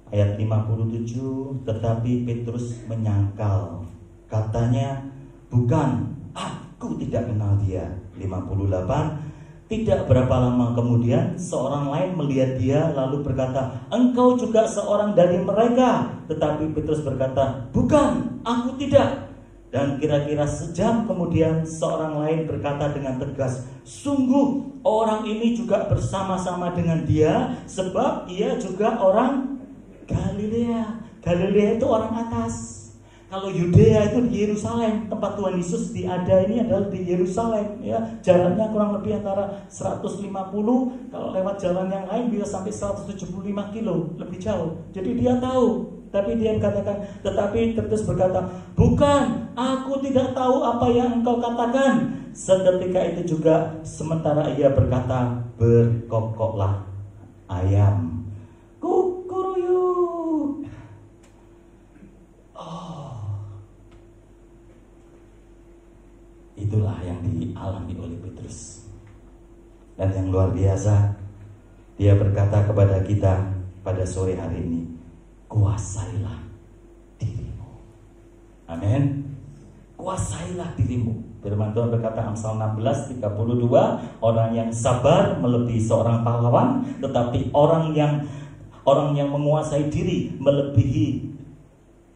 Ayat 57, tetapi Petrus menyangkal. Katanya, bukan, aku tidak kenal dia. 58, tidak berapa lama kemudian seorang lain melihat dia lalu berkata, engkau juga seorang dari mereka. Tetapi Petrus berkata, bukan, aku tidak. Dan kira-kira sejam kemudian seorang lain berkata dengan tegas, sungguh orang ini juga bersama-sama dengan dia, sebab ia juga orang Galilea. Galilea itu orang atas. Kalau Yudea itu di Yerusalem, tempat Tuhan Yesus diada ini adalah di Yerusalem ya. Jaraknya kurang lebih antara 150, kalau lewat jalan yang lain bisa sampai 175 kilo, lebih jauh. Jadi dia tahu. Tapi dia katakan, tetapi Petrus berkata, bukan, aku tidak tahu apa yang engkau katakan. Seketika itu juga sementara ia berkata, berkokoklah ayam. Kukuruyuk. Itulah yang dialami oleh Petrus. Dan yang luar biasa, dia berkata kepada kita pada sore hari ini, kuasailah dirimu. Amin. Kuasailah dirimu. Firman Tuhan berkata Amsal 16:32, orang yang sabar melebihi seorang pahlawan, tetapi orang yang menguasai diri melebihi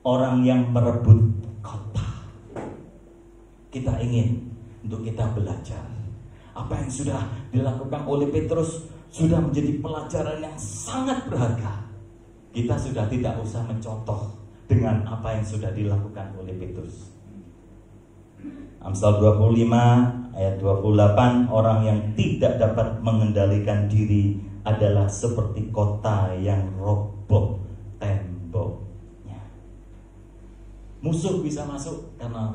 orang yang merebut kota. Kita ingin untuk kita belajar apa yang sudah dilakukan oleh Petrus, sudah menjadi pelajaran yang sangat berharga. Kita sudah tidak usah mencontoh dengan apa yang sudah dilakukan oleh Petrus. Amsal 25 ayat 28, orang yang tidak dapat mengendalikan diri adalah seperti kota yang roboh temboknya. Musuh bisa masuk karena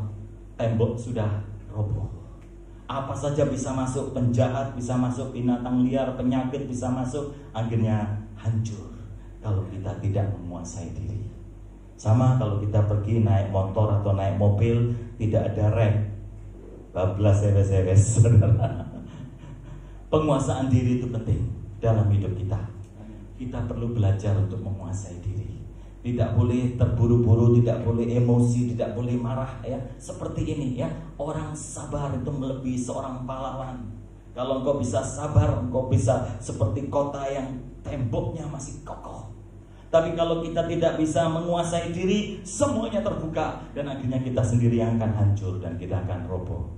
tembok sudah roboh. Apa saja bisa masuk, penjahat bisa masuk, binatang liar, penyakit bisa masuk, akhirnya hancur kalau kita tidak menguasai diri. Sama kalau kita pergi naik motor atau naik mobil, tidak ada rem, bablas seres-seres, saudara. Penguasaan diri itu penting dalam hidup kita. Kita perlu belajar untuk menguasai diri. Tidak boleh terburu-buru, tidak boleh emosi, tidak boleh marah ya. Seperti ini ya, orang sabar itu melebihi seorang pahlawan. Kalau engkau bisa sabar, engkau bisa seperti kota yang temboknya masih kokoh. Tapi kalau kita tidak bisa menguasai diri, semuanya terbuka, dan akhirnya kita sendiri yang akan hancur dan kita akan roboh.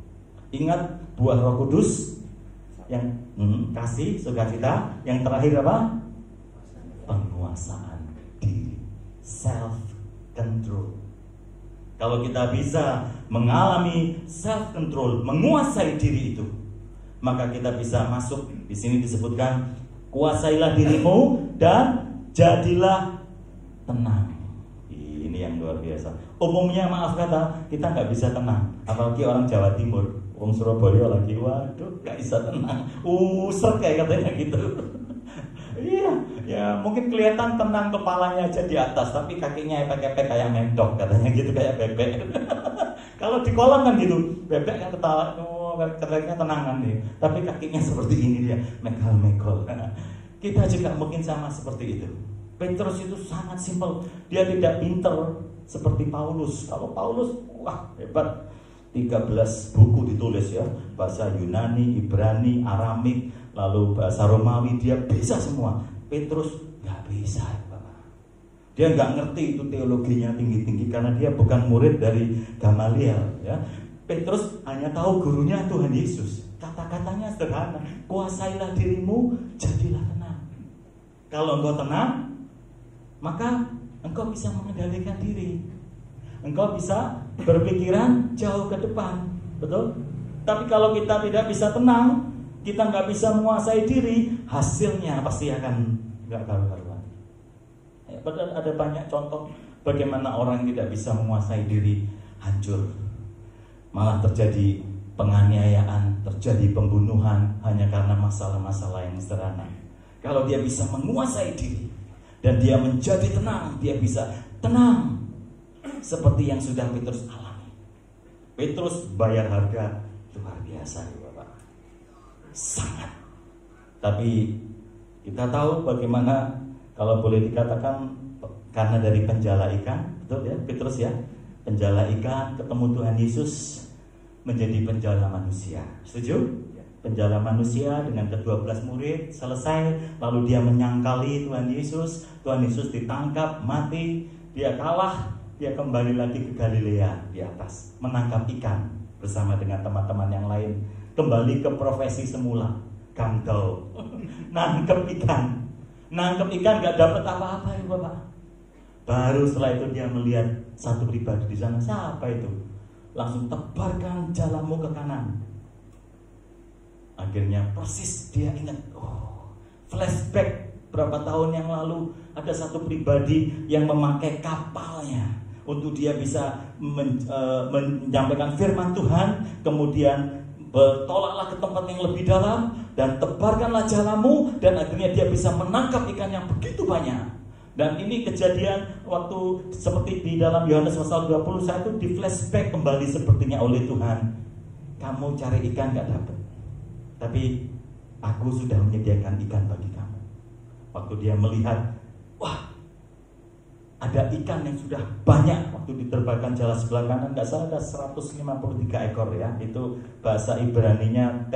Ingat buah Roh Kudus yang kasih, sukacita. Yang terakhir apa? Penguasaan diri, self control. Kalau kita bisa mengalami self control, menguasai diri itu, maka kita bisa masuk. Di sini disebutkan, kuasailah dirimu dan jadilah tenang. Ini yang luar biasa. Umumnya maaf kata, kita nggak bisa tenang, apalagi orang Jawa Timur. Wong Surabaya lagi, waduh, gak bisa tenang, usrek kayak katanya gitu. Iya, ya mungkin kelihatan tenang, kepalanya aja di atas, tapi kakinya epek-epek kayak mendok katanya gitu, kayak bebek. Kalau di kolam kan gitu, bebek kan ketawa, katanya tenangan nih, tapi kakinya seperti ini dia, mekal-mekol. Kita juga mungkin sama seperti itu. Petrus itu sangat simpel, dia tidak pinter seperti Paulus. Kalau Paulus, wah hebat. 13 buku ditulis ya, bahasa Yunani, Ibrani, Aramik, lalu bahasa Romawi, dia bisa semua. Petrus nggak bisa, Bapak. Dia nggak ngerti itu teologinya tinggi-tinggi karena dia bukan murid dari Gamaliel ya. Petrus hanya tahu gurunya Tuhan Yesus. Kata-katanya sederhana, kuasailah dirimu, jadilah tenang. Kalau engkau tenang, maka engkau bisa mengendalikan diri. Engkau bisa berpikiran jauh ke depan, betul? Tapi kalau kita tidak bisa tenang, kita nggak bisa menguasai diri, hasilnya pasti akan nggak karu-karuan. Padahal ada banyak contoh bagaimana orang tidak bisa menguasai diri hancur, malah terjadi penganiayaan, terjadi pembunuhan hanya karena masalah-masalah yang sederhana. Kalau dia bisa menguasai diri dan dia menjadi tenang, dia bisa tenang. Seperti yang sudah Petrus alami. Petrus bayar harga luar biasa, Bapak. Sangat. Tapi kita tahu bagaimana, kalau boleh dikatakan, karena dari penjala ikan, betul ya, Petrus ya, penjala ikan ketemu Tuhan Yesus menjadi penjala manusia. Setuju? Penjala manusia dengan ke-12 murid selesai, lalu dia menyangkali Tuhan Yesus. Tuhan Yesus ditangkap, mati, dia kalah. Dia kembali lagi ke Galilea di atas, menangkap ikan bersama dengan teman-teman yang lain. Kembali ke profesi semula, kantor, nangkep ikan. Nangkep ikan gak dapat apa-apa ya Bapak. Baru setelah itu dia melihat satu pribadi di sana. Siapa itu? Langsung tebarkan jalamu ke kanan. Akhirnya persis dia ingat, flashback berapa tahun yang lalu ada satu pribadi yang memakai kapalnya untuk dia bisa menyampaikan firman Tuhan. Kemudian bertolaklah ke tempat yang lebih dalam dan tebarkanlah jalamu, dan akhirnya dia bisa menangkap ikan yang begitu banyak. Dan ini kejadian waktu seperti di dalam Yohanes pasal 21, di flashback kembali sepertinya oleh Tuhan. Kamu cari ikan gak dapat, tapi aku sudah menyediakan ikan bagi kamu. Waktu dia melihat, wah, ada ikan yang sudah banyak. Waktu diterbangkan jala sebelah kanan, nggak salah ada 153 ekor ya. Itu bahasa Ibraninya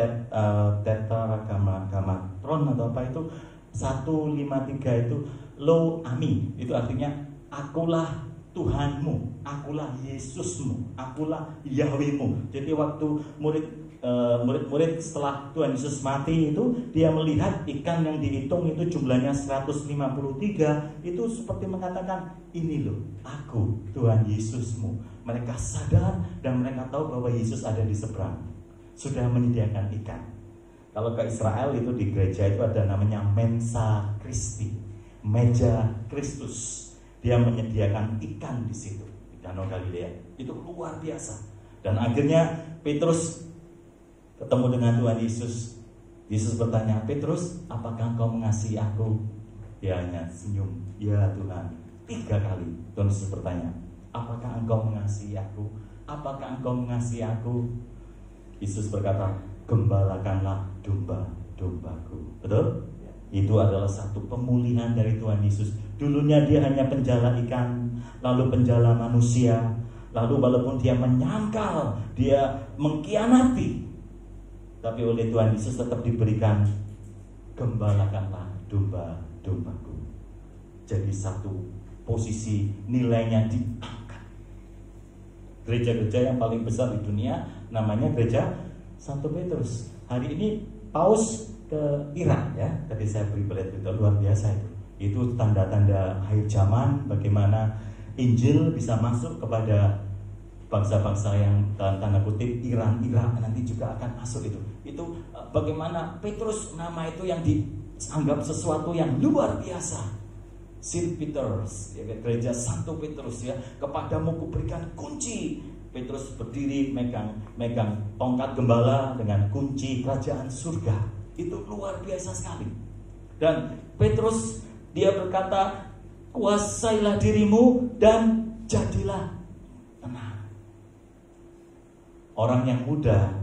tetragrammatron atau apa itu. 153 itu lo ami. Itu artinya akulah Tuhanmu, akulah Yesusmu, akulah Yahwehmu. Jadi waktu murid-murid setelah Tuhan Yesus mati itu, dia melihat ikan yang dihitung itu jumlahnya 153. Itu seperti mengatakan, ini loh aku Tuhan Yesusmu. Mereka sadar dan mereka tahu bahwa Yesus ada di seberang, sudah menyediakan ikan. Kalau ke Israel itu di gereja itu ada namanya Mensa Christi, meja Kristus. Dia menyediakan ikan di situ, di Danau Galilea. Itu luar biasa. Dan akhirnya Petrus ketemu dengan Tuhan Yesus. Yesus bertanya, Petrus, apakah engkau mengasihi aku? Dia hanya senyum, ya Tuhan. 3 kali Tuhan Yesus bertanya, apakah engkau mengasihi aku? Apakah engkau mengasihi aku? Yesus berkata, gembalakanlah domba-dombaku. Betul? Itu adalah satu pemulihan dari Tuhan Yesus. Dulunya dia hanya penjala ikan, lalu penjala manusia, lalu walaupun dia menyangkal, dia mengkhianati, tapi oleh Tuhan Yesus tetap diberikan, gembalakanlah domba-dombaku. jadi satu posisi, nilainya diangkat. Gereja-gereja yang paling besar di dunia namanya Gereja Santo Petrus. Hari ini Paus ke Irak ya, tadi saya beri berita luar biasa itu. Itu tanda-tanda akhir zaman, bagaimana Injil bisa masuk kepada bangsa-bangsa yang dalam tanda kutip Irak nanti juga akan masuk itu. Itu bagaimana Petrus, nama itu yang dianggap sesuatu yang luar biasa. Saint Petrus, ya, Gereja Santo Petrus ya, kepadamu kuberikan kunci. Petrus berdiri megang tongkat gembala dengan kunci kerajaan surga. Itu luar biasa sekali. Dan Petrus dia berkata, kuasailah dirimu dan jadilah tenang. Orang yang muda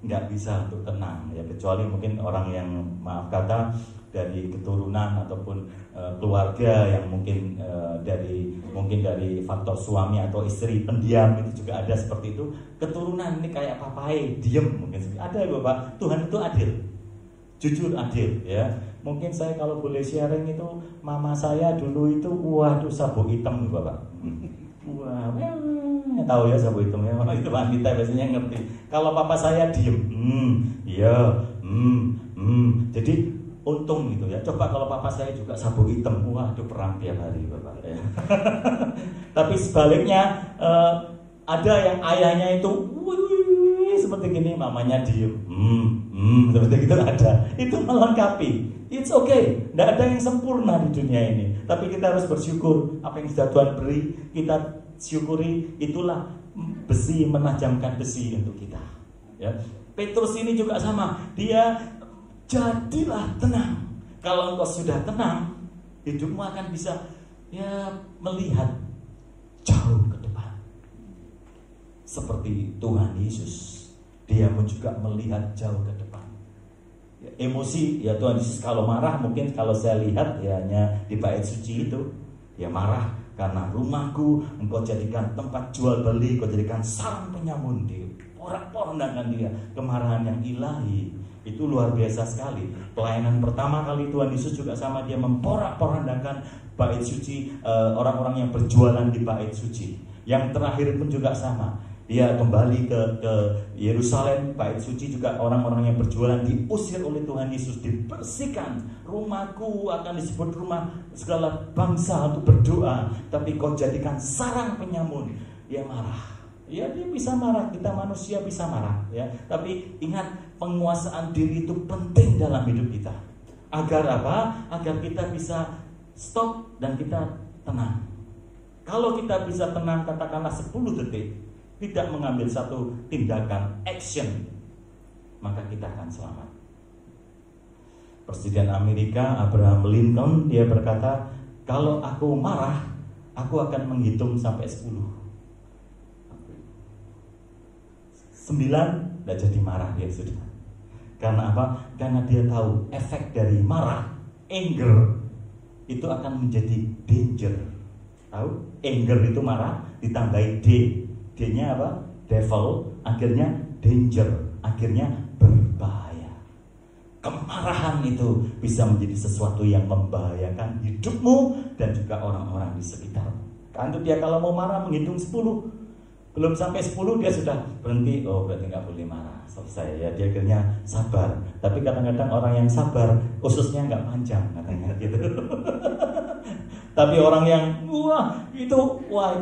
nggak bisa untuk tenang ya, kecuali mungkin orang yang maaf kata dari keturunan ataupun keluarga yang mungkin dari faktor suami atau istri pendiam, itu juga ada seperti itu. Keturunan ini kayak papai diem mungkin ada ya Bapak. Tuhan itu adil, jujur adil ya. Mungkin saya kalau boleh sharing itu, mama saya dulu itu waduh sabuk hitam Bapak. Wah, tahu ya sabuk hitam ya, itu wanita biasanya ngerti. Kalau papa saya diem, jadi untung gitu ya. Coba kalau papa saya juga sabuk hitam, waduh perang tiap hari Bapak ya. Tapi sebaliknya ada yang ayahnya itu seperti gini, mamanya diem, seperti itu ada. Itu melengkapi. It's okay, tidak ada yang sempurna di dunia ini. Tapi kita harus bersyukur apa yang sudah Tuhan beri, kita syukuri. Itulah besi menajamkan besi untuk kita. Ya. Petrus ini juga sama, dia jadilah tenang. Kalau engkau sudah tenang, hidupmu akan bisa ya melihat jauh ke depan. Seperti Tuhan Yesus, dia pun juga melihat jauh ke depan. Ya, emosi ya Tuhan Yesus kalau marah, mungkin kalau saya lihat ya hanya di bait suci itu, dia marah karena rumahku engkau jadikan tempat jual beli, engkau jadikan sarang penyamun, di porak-porandakan dia. Kemarahan yang ilahi itu luar biasa sekali. Pelayanan pertama kali Tuhan Yesus juga sama, dia memporak-porandakan bait suci, orang-orang yang berjualan di bait suci. Yang terakhir pun juga sama, dia kembali ke Yerusalem, bait suci juga orang-orang yang berjualan diusir oleh Tuhan Yesus, dibersihkan. Rumahku akan disebut rumah segala bangsa untuk berdoa, tapi kau jadikan sarang penyamun. Dia marah. Ya dia bisa marah, kita manusia bisa marah ya. Tapi ingat, penguasaan diri itu penting dalam hidup kita. Agar apa? Agar kita bisa stop dan kita tenang. Kalau kita bisa tenang katakanlah 10 detik, tidak mengambil satu tindakan action, maka kita akan selamat. Presiden Amerika Abraham Lincoln dia berkata, kalau aku marah, aku akan menghitung sampai 10. 9 tidak jadi marah dia sudah. Karena apa? Karena dia tahu efek dari marah, anger, itu akan menjadi danger. Tahu? Anger itu marah, ditambahi D. D-nya apa? Devil, akhirnya danger, akhirnya berbahaya. Kemarahan itu bisa menjadi sesuatu yang membahayakan hidupmu dan juga orang-orang di sekitarmu. Kan dia kalau mau marah menghitung 10. Belum sampai 10 dia sudah berhenti. Oh berarti nggak boleh marah, selesai ya. Dia akhirnya sabar. Tapi kadang-kadang orang yang sabar ususnya nggak panjang katanya gitu. Tapi orang yang itu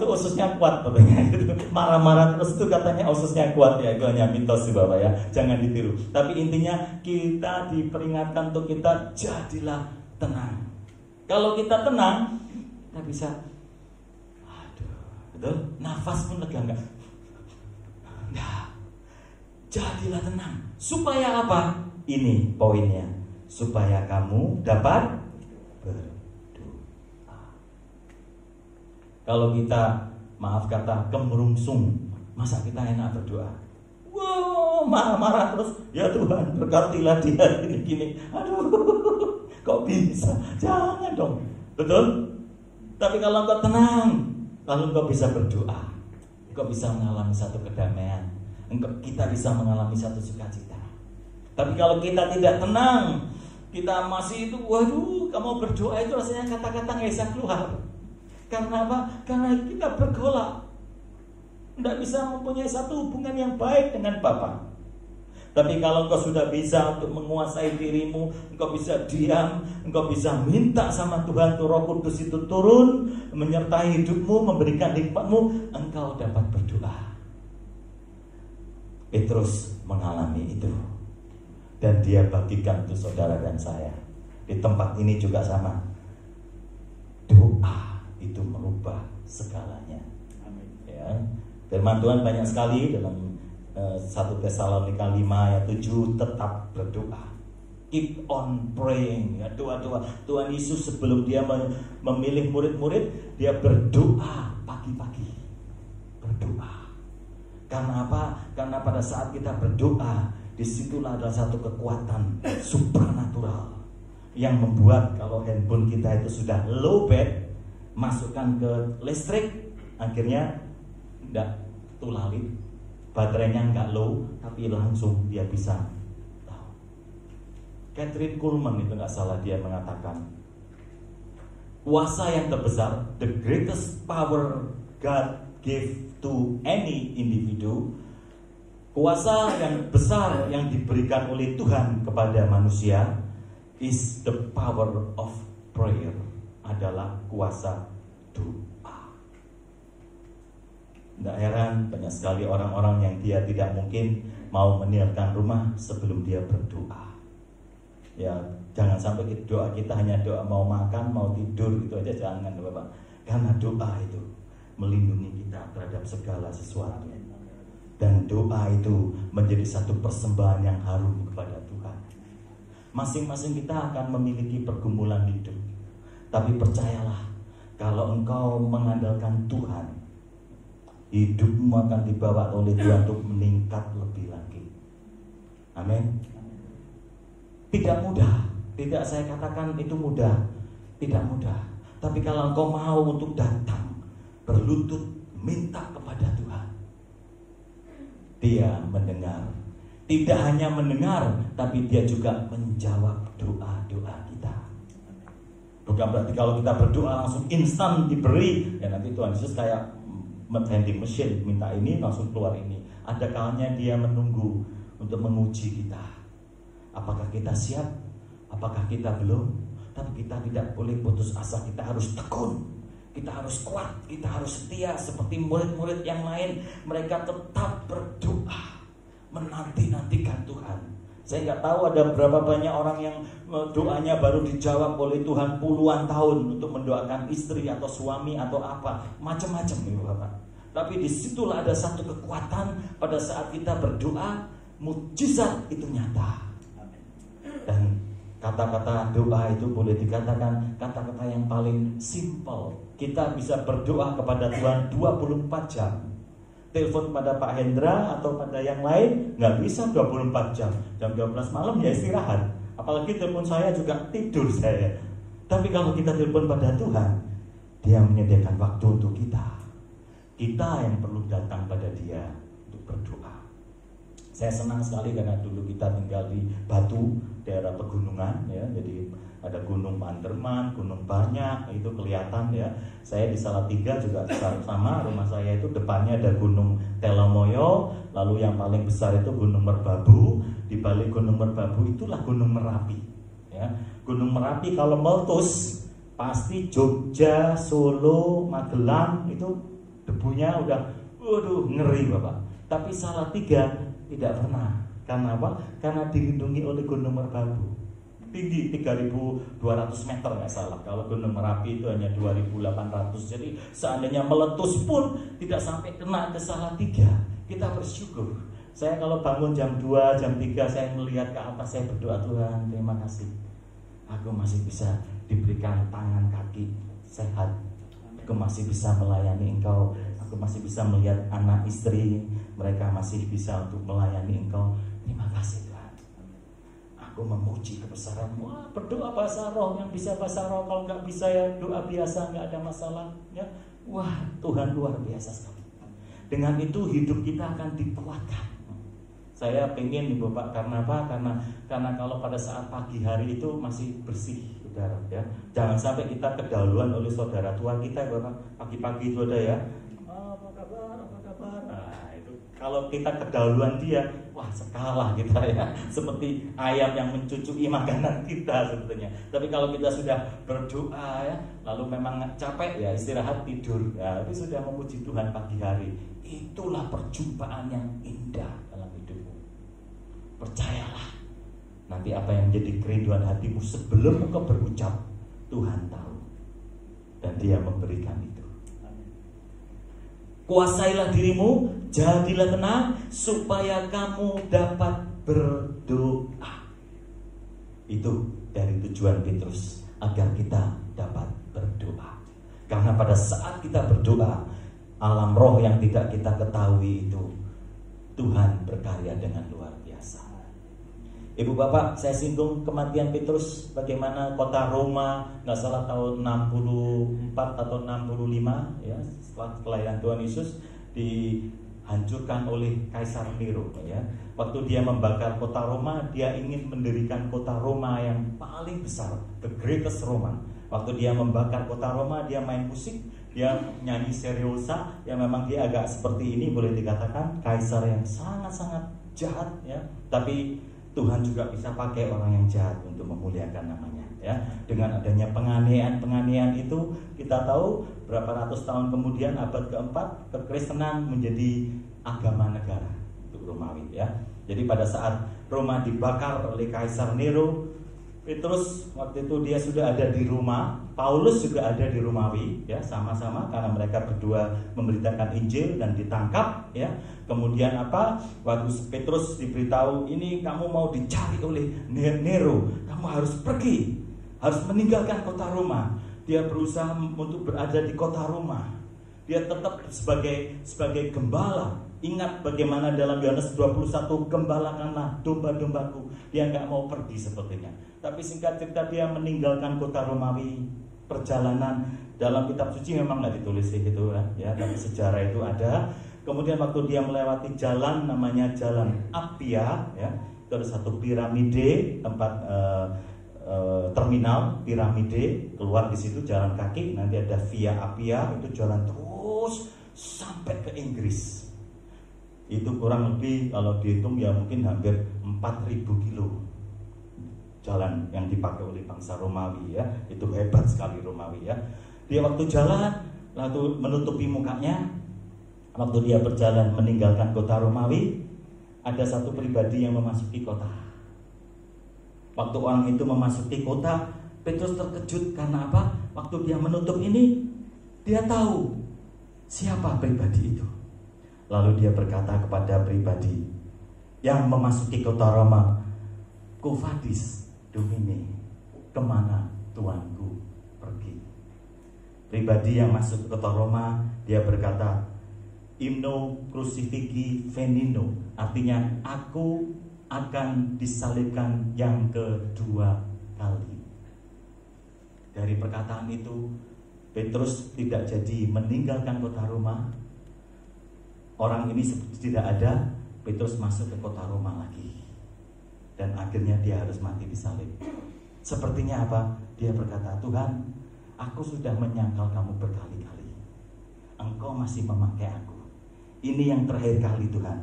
ususnya kuat katanya gitu. Marah-marah terus itu katanya ususnya kuat ya. Itu hanya mitos sih Bapak ya. Jangan ditiru. Tapi intinya kita diperingatkan untuk kita jadilah tenang. Kalau kita tenang, kita bisa betul? Nafas pun lega enggak? Nah, jadilah tenang. Supaya apa? Ini poinnya. Supaya kamu dapat berdoa. Kalau kita maaf kata kemerungsung, masa kita enak berdoa? Wow, marah-marah terus. Ya Tuhan, berkatilah dia gini-gini. Aduh, kok bisa? Jangan dong. Betul? Tapi kalau engkau tenang, lalu engkau bisa berdoa, engkau bisa mengalami satu kedamaian, kita bisa mengalami satu sukacita. Tapi kalau kita tidak tenang, Kita masih itu, waduh, kamu berdoa itu rasanya kata-kata nggak bisa keluar. Karena apa? Karena kita bergolak, tidak bisa mempunyai satu hubungan yang baik dengan Bapa. Tapi kalau engkau sudah bisa untuk menguasai dirimu, engkau bisa diam, engkau bisa minta sama Tuhan, tuh Roh Kudus itu turun, menyertai hidupmu, memberikan hikmatmu, engkau dapat berdoa. Petrus mengalami itu, dan dia bagikan untuk saudara dan saya. Di tempat ini juga sama. Doa itu merubah segalanya. Amin. Ya. Firman Tuhan banyak sekali dalam 1 Tesalonika 5 ayat 7, tetap berdoa. Keep on praying. Ya, doa-doa. Tuhan Yesus sebelum dia memilih murid-murid, dia berdoa pagi-pagi. Berdoa. Karena apa? Karena pada saat kita berdoa, disitulah ada satu kekuatan supranatural yang membuat kalau handphone kita itu sudah low bat, masukkan ke listrik, akhirnya tidak tulalit, baterainya nggak low, tapi langsung dia bisa tahu. Catherine Kuhlman itu nggak salah, dia mengatakan kuasa yang terbesar, the greatest power God give to any individu, kuasa yang besar yang diberikan oleh Tuhan kepada manusia is the power of prayer, adalah kuasa doa. Tidak heran banyak sekali orang-orang yang dia tidak mungkin mau meninggalkan rumah sebelum dia berdoa. Ya, jangan sampai doa kita hanya doa mau makan, mau tidur, itu aja jangan, Bapak. Karena doa itu melindungi kita terhadap segala sesuatu. Dan doa itu menjadi satu persembahan yang harum kepada Tuhan. Masing-masing kita akan memiliki pergumulan hidup. Tapi percayalah, kalau engkau mengandalkan Tuhan, hidupmu akan dibawa oleh Tuhan untuk meningkat lebih lagi. Amin. Tidak mudah, tidak saya katakan itu mudah, tidak mudah. Tapi kalau engkau mau untuk datang, berlutut, minta kepada Tuhan, Dia mendengar. Tidak hanya mendengar, tapi Dia juga menjawab doa-doa kita. Bukan berarti kalau kita berdoa langsung instan diberi, ya nanti Tuhan Yesus kayak vending machine, minta ini langsung keluar ini. Ada kalanya Dia menunggu untuk menguji kita. Apakah kita siap? Apakah kita belum? Tapi kita tidak boleh putus asa. Kita harus tekun, kita harus kuat, kita harus setia seperti murid-murid yang lain. Mereka tetap berdoa, menanti-nantikan Tuhan. Saya nggak tahu ada berapa banyak orang yang doanya baru dijawab oleh Tuhan puluhan tahun untuk mendoakan istri atau suami atau apa, macam-macam nih Bapak. Tapi disitulah ada satu kekuatan pada saat kita berdoa, mukjizat itu nyata. Dan kata-kata doa itu boleh dikatakan kata-kata yang paling simple. Kita bisa berdoa kepada Tuhan 24 jam. Telepon pada Pak Hendra atau pada yang lain nggak bisa 24 jam. Jam 12 malam ya istirahat. Apalagi telepon saya juga tidur saya. Tapi kalau kita telepon pada Tuhan, Dia menyediakan waktu untuk kita. Kita yang perlu datang pada Dia untuk berdoa. Saya senang sekali karena dulu kita tinggal di Batu, daerah pegunungan ya. Jadi ada Gunung Panderman, Gunung Banyak, itu kelihatan ya. Saya di Salatiga juga sama, rumah saya itu depannya ada Gunung Telomoyo, lalu yang paling besar itu Gunung Merbabu. Di balik Gunung Merbabu itulah Gunung Merapi. Ya. Gunung Merapi kalau meletus pasti Jogja, Solo, Magelang itu debunya udah, waduh ngeri Bapak. Tapi Salatiga tidak pernah. Karena apa? Karena dilindungi oleh Gunung Merbabu. Tinggi 3.200 meter nggak salah. Kalau Gunung Merapi itu hanya 2.800. Jadi seandainya meletus pun tidak sampai kena ke Salatiga. Kita bersyukur. Saya kalau bangun jam 2, jam 3 saya melihat ke atas, saya berdoa, Tuhan terima kasih. Aku masih bisa diberikan tangan kaki sehat. Aku masih bisa melayani Engkau. Aku masih bisa melihat anak istri, mereka masih bisa untuk melayani Engkau. Terima kasih Tuhan. Aku memuji kebesaran-Mu. Wah, berdoa bahasa roh, yang bisa bahasa roh. Kalau nggak bisa ya doa biasa, nggak ada masalah ya. Wah, Tuhan luar biasa sekali. Dengan itu hidup kita akan dikuatkan. Saya pengen Ibu Bapak, karena apa? Karena kalau pada saat pagi hari itu masih bersih udara ya. Jangan sampai kita kedahuluan oleh saudara tua kita Ibu Bapak. Pagi-pagi itu ada ya. Apa kabar? Nah, itu kalau kita kedahuluan dia, wah sekalah kita ya. Seperti ayam yang mencucui makanan kita sebetulnya. Tapi kalau kita sudah berdoa ya, lalu memang capek ya, istirahat tidur ya, tapi sudah memuji Tuhan pagi hari, itulah perjumpaan yang indah dalam hidupmu. Percayalah, nanti apa yang menjadi kerinduan hatimu sebelum engkau berucap, Tuhan tahu, dan Dia memberikan itu. Kuasailah dirimu, jadilah tenang, supaya kamu dapat berdoa. Itu dari tujuan Petrus, agar kita dapat berdoa. Karena pada saat kita berdoa, alam roh yang tidak kita ketahui itu, Tuhan berkarya dengan luar biasa. Ibu Bapak, saya singgung kematian Petrus, bagaimana kota Roma, nggak salah tahun 64 atau 65 ya, setelah kelahiran Tuhan Yesus, dihancurkan oleh Kaisar Nero ya. Waktu dia membakar kota Roma, dia ingin mendirikan kota Roma yang paling besar, the greatest Roman. Waktu dia membakar kota Roma, dia main musik, dia nyanyi seriosa, yang memang dia agak seperti ini, boleh dikatakan kaisar yang sangat-sangat jahat ya. Tapi Tuhan juga bisa pakai orang yang jahat untuk memuliakan namanya ya. Dengan adanya penganiayaan itu, kita tahu berapa ratus tahun kemudian, abad keempat, kekristenan menjadi agama negara untuk Romawi ya. Jadi pada saat Roma dibakar oleh Kaisar Nero, Petrus waktu itu dia sudah ada di Roma, Paulus juga ada di Romawi ya, sama-sama, karena mereka berdua memberitakan Injil dan ditangkap ya. Kemudian apa? Waktu Petrus diberitahu, ini kamu mau dicari oleh Nero, kamu harus pergi, harus meninggalkan kota Roma. Dia berusaha untuk berada di kota Roma. Dia tetap sebagai gembala. Ingat bagaimana dalam Yohanes 21, gembalakanlah domba-dombaku. Dia nggak mau pergi sepertinya. Tapi singkat cerita, dia meninggalkan kota Romawi. Perjalanan dalam kitab suci memang nggak ditulis gitu kan ya, tapi sejarah itu ada. Kemudian waktu dia melewati jalan namanya Jalan Appia ya, itu ada satu piramide, tempat terminal piramide, keluar di situ jalan kaki, nanti ada Via Appia, itu jalan terus sampai ke Inggris. Itu kurang lebih kalau dihitung ya mungkin hampir 4.000 kilo jalan yang dipakai oleh bangsa Romawi ya. Itu hebat sekali Romawi ya. Dia waktu jalan lalu menutupi mukanya. Waktu dia berjalan meninggalkan kota Romawi, ada satu pribadi yang memasuki kota. Waktu orang itu memasuki kota, Petrus terkejut karena apa? Waktu dia menutup ini, dia tahu siapa pribadi itu. Lalu dia berkata kepada pribadi yang memasuki kota Roma, "Quo vadis, Domine, kemana Tuanku pergi?" Pribadi yang masuk ke kota Roma, dia berkata, "Imno crucifixi venino," artinya aku akan disalibkan yang kedua kali. Dari perkataan itu, Petrus tidak jadi meninggalkan kota Roma. Orang ini seperti tidak ada. Petrus masuk ke kota Roma lagi, dan akhirnya dia harus mati disalib. Sepertinya apa? Dia berkata, "Tuhan, aku sudah menyangkal kamu berkali-kali. Engkau masih memakai aku. Ini yang terakhir kali Tuhan.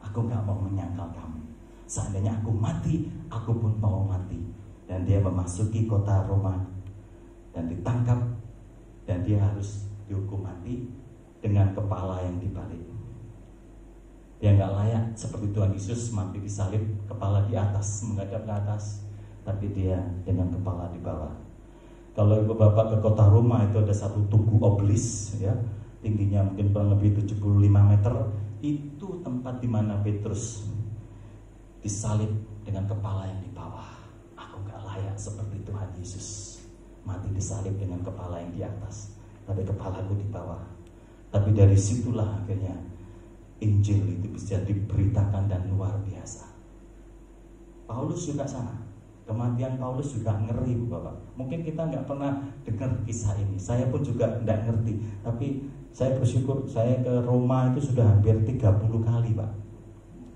Aku gak mau menyangkal kamu. Seandainya aku mati, aku pun mau mati." Dan dia memasuki kota Roma dan ditangkap, dan dia harus dihukum mati dengan kepala yang dibalik. Dia gak layak seperti Tuhan Yesus mati disalib, kepala di atas, menghadap ke atas, tapi dia dengan kepala di bawah. Kalau ibu bapak ke kota Roma, itu ada satu tugu obelisk ya, tingginya mungkin kurang lebih 75 meter. Itu tempat di mana Petrus disalib dengan kepala yang di bawah. Aku gak layak seperti Tuhan Yesus mati disalib dengan kepala yang di atas, tapi kepalaku di bawah. Tapi dari situlah akhirnya Injil itu bisa diberitakan dan luar biasa. Paulus juga sama. Kematian Paulus juga ngeri Bapak. Mungkin kita nggak pernah dengar kisah ini. Saya pun juga nggak ngerti. Tapi saya bersyukur, saya ke Roma itu sudah hampir 30 kali Pak.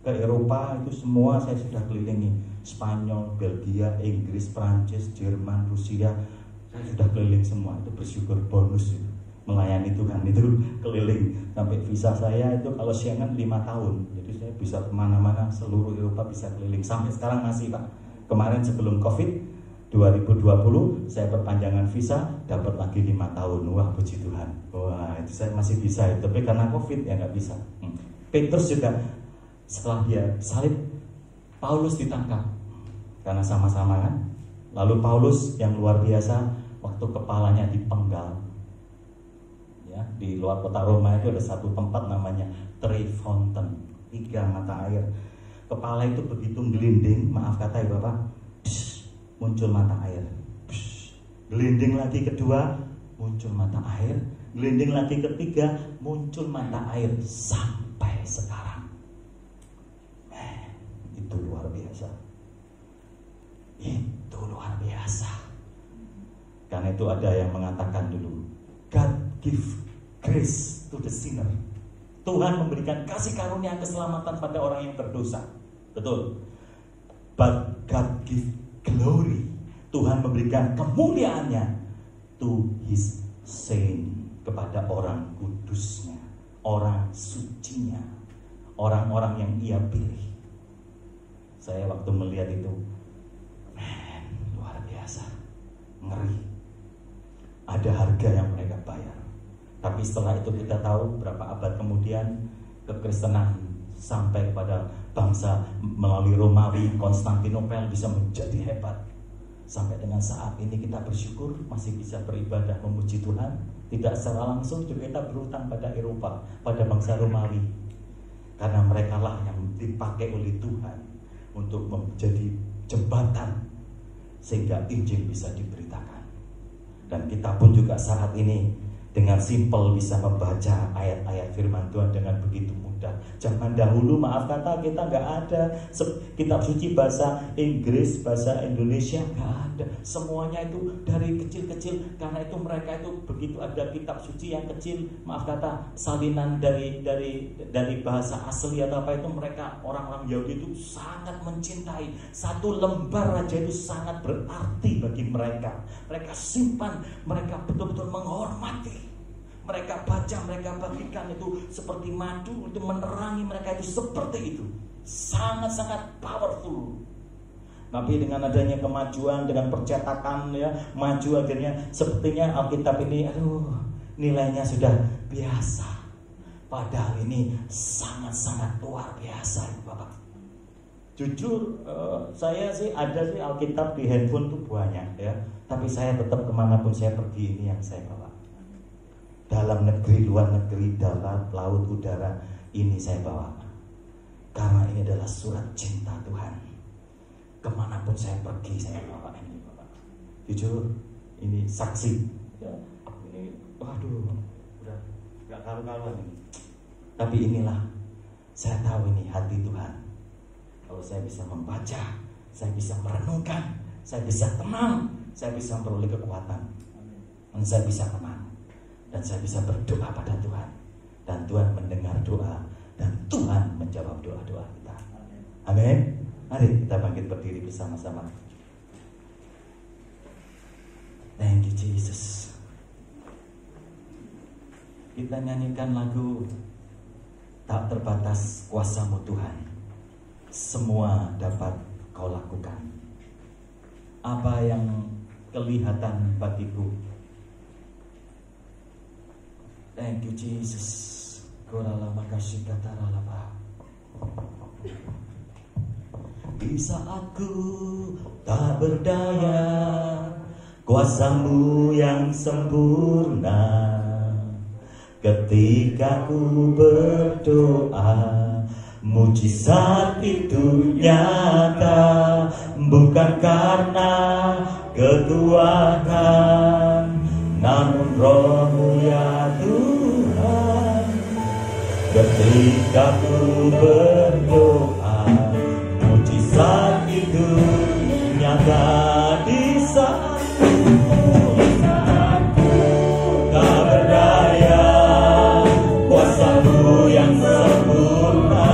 ke Eropa itu semua saya sudah kelilingi. Spanyol, Belgia, Inggris, Prancis, Jerman, Rusia, saya sudah keliling semua. Itu bersyukur, bonus itu. Melayani Tuhan itu keliling. Sampai visa saya itu kalau Schengen 5 tahun. Jadi saya bisa kemana-mana, seluruh Eropa bisa keliling. Sampai sekarang masih Pak. Kemarin sebelum Covid 2020 saya perpanjangan visa, dapat lagi 5 tahun. Wah, puji Tuhan. Wah, itu saya masih bisa itu. Tapi karena Covid ya nggak bisa. Petrus juga setelah dia salib, Paulus ditangkap karena sama-sama kan. Lalu Paulus yang luar biasa, waktu kepalanya dipenggal ya, di luar kota Roma itu ada satu tempat namanya Trevi Fountain, 3 mata air. Kepala itu begitu gelinding, maaf kata ya Bapak, muncul mata air. Gelinding lagi kedua, muncul mata air. Gelinding lagi ketiga, muncul mata air sampai sekarang. Itu luar biasa. Itu luar biasa. Karena itu ada yang mengatakan dulu, God give grace to the sinner. Tuhan memberikan kasih karunia keselamatan pada orang yang berdosa. Betul. But God give glory. Tuhan memberikan kemuliaannya to his saint, kepada orang kudusnya, orang sucinya, orang-orang yang ia pilih. Saya waktu melihat itu, luar biasa, ngeri. Ada harga yang mereka bayar. Tapi setelah itu kita tahu berapa abad kemudian kekristenan sampai kepada bangsa melalui Romawi, Konstantinopel bisa menjadi hebat. Sampai dengan saat ini kita bersyukur masih bisa beribadah memuji Tuhan. Tidak secara langsung juga kita berhutang pada Eropa, pada bangsa Romawi. Karena mereka lah yang dipakai oleh Tuhan untuk menjadi jembatan sehingga Injil bisa diberitakan. Dan kita pun juga saat ini dengan simpel bisa membaca ayat-ayat firman Tuhan dengan begitu mudah. Zaman dahulu maaf kata kita nggak ada kitab suci bahasa Inggris, bahasa Indonesia nggak ada. Semuanya itu dari kecil-kecil. Karena itu mereka itu begitu ada kitab suci yang kecil, maaf kata salinan dari bahasa asli atau apa itu, mereka orang-orang Yahudi itu sangat mencintai. Satu lembar aja itu sangat berarti bagi mereka. Mereka simpan, mereka betul-betul menghormati. Mereka baca, mereka bagikan itu seperti madu, itu menerangi mereka itu seperti itu. Sangat-sangat powerful. Tapi dengan adanya kemajuan, dengan percetakan ya, maju akhirnya sepertinya Alkitab ini nilainya sudah biasa. Padahal ini sangat-sangat luar biasa Bapak. Jujur saya sih ada sih Alkitab di handphone tuh banyak ya. Tapi saya tetap kemanapun saya pergi ini yang saya bawa. Dalam negeri, luar negeri, darat, laut, udara, ini saya bawa. Karena ini adalah surat cinta Tuhan. Kemanapun saya pergi, saya bawa ini Bapak. Jujur, ini saksi ya, ini, waduh, udah gak karu-karuan ini. Tapi inilah, saya tahu ini hati Tuhan. Kalau saya bisa membaca, saya bisa merenungkan, saya bisa tenang, saya bisa memperoleh kekuatan, dan saya bisa tenang. Dan saya bisa berdoa pada Tuhan. Dan Tuhan mendengar doa. Dan Tuhan menjawab doa-doa kita. Amin. Mari kita bangkit berdiri bersama-sama. Thank you Jesus. Kita nyanyikan lagu Tak Terbatas Kuasa-Mu Tuhan. Semua dapat Kau lakukan. Apa yang kelihatan bagiku, thank you Jesus. Kurala makasih kata ralapa. Di saat ku tak berdaya, kuasa-Mu yang sempurna. Ketika ku berdoa, mujizat itu nyata. Bukan karena kekuatan, namun Roh-Mu ya Tuhan. Ketika ku berdoa, mujizat itu nyata. Di saat ku tak berdaya, kuasa-Mu yang sempurna.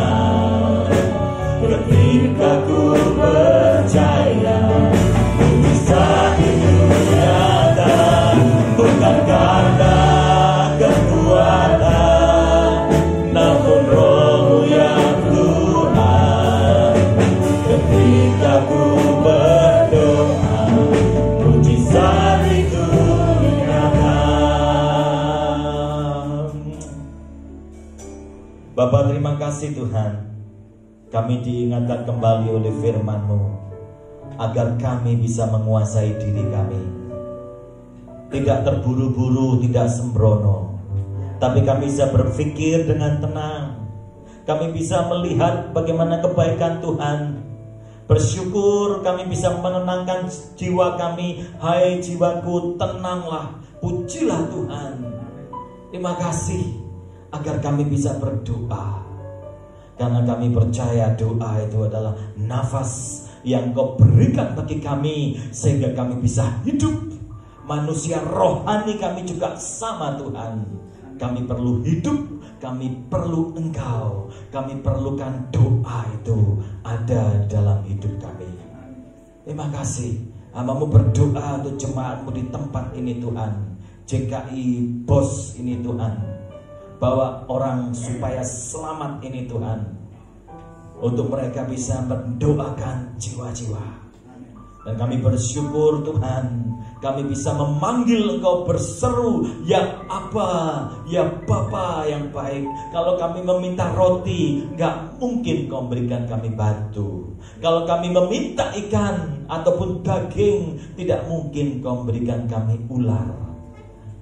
kasih Tuhan, kami diingatkan kembali oleh firman-Mu agar kami bisa menguasai diri kami, tidak terburu-buru, tidak sembrono, tapi kami bisa berpikir dengan tenang. Kami bisa melihat bagaimana kebaikan Tuhan. Bersyukur kami bisa menenangkan jiwa kami. Hai jiwaku, tenanglah, pujilah Tuhan. Terima kasih agar kami bisa berdoa, karena kami percaya doa itu adalah nafas yang Kau berikan bagi kami, sehingga kami bisa hidup. Manusia rohani kami juga sama Tuhan. Kami perlu hidup, kami perlu Engkau, kami perlukan doa itu ada dalam hidup kami. Terima kasih. Hamba-Mu berdoa untuk jemaat-Mu di tempat ini Tuhan, JKI BOS ini Tuhan, bawa orang supaya selamat ini Tuhan, untuk mereka bisa mendoakan jiwa-jiwa. Dan kami bersyukur Tuhan, kami bisa memanggil Engkau, berseru, ya Aba, ya Bapa yang baik. Kalau kami meminta roti, gak mungkin Kau berikan kami batu. Kalau kami meminta ikan ataupun daging, tidak mungkin Kau berikan kami ular.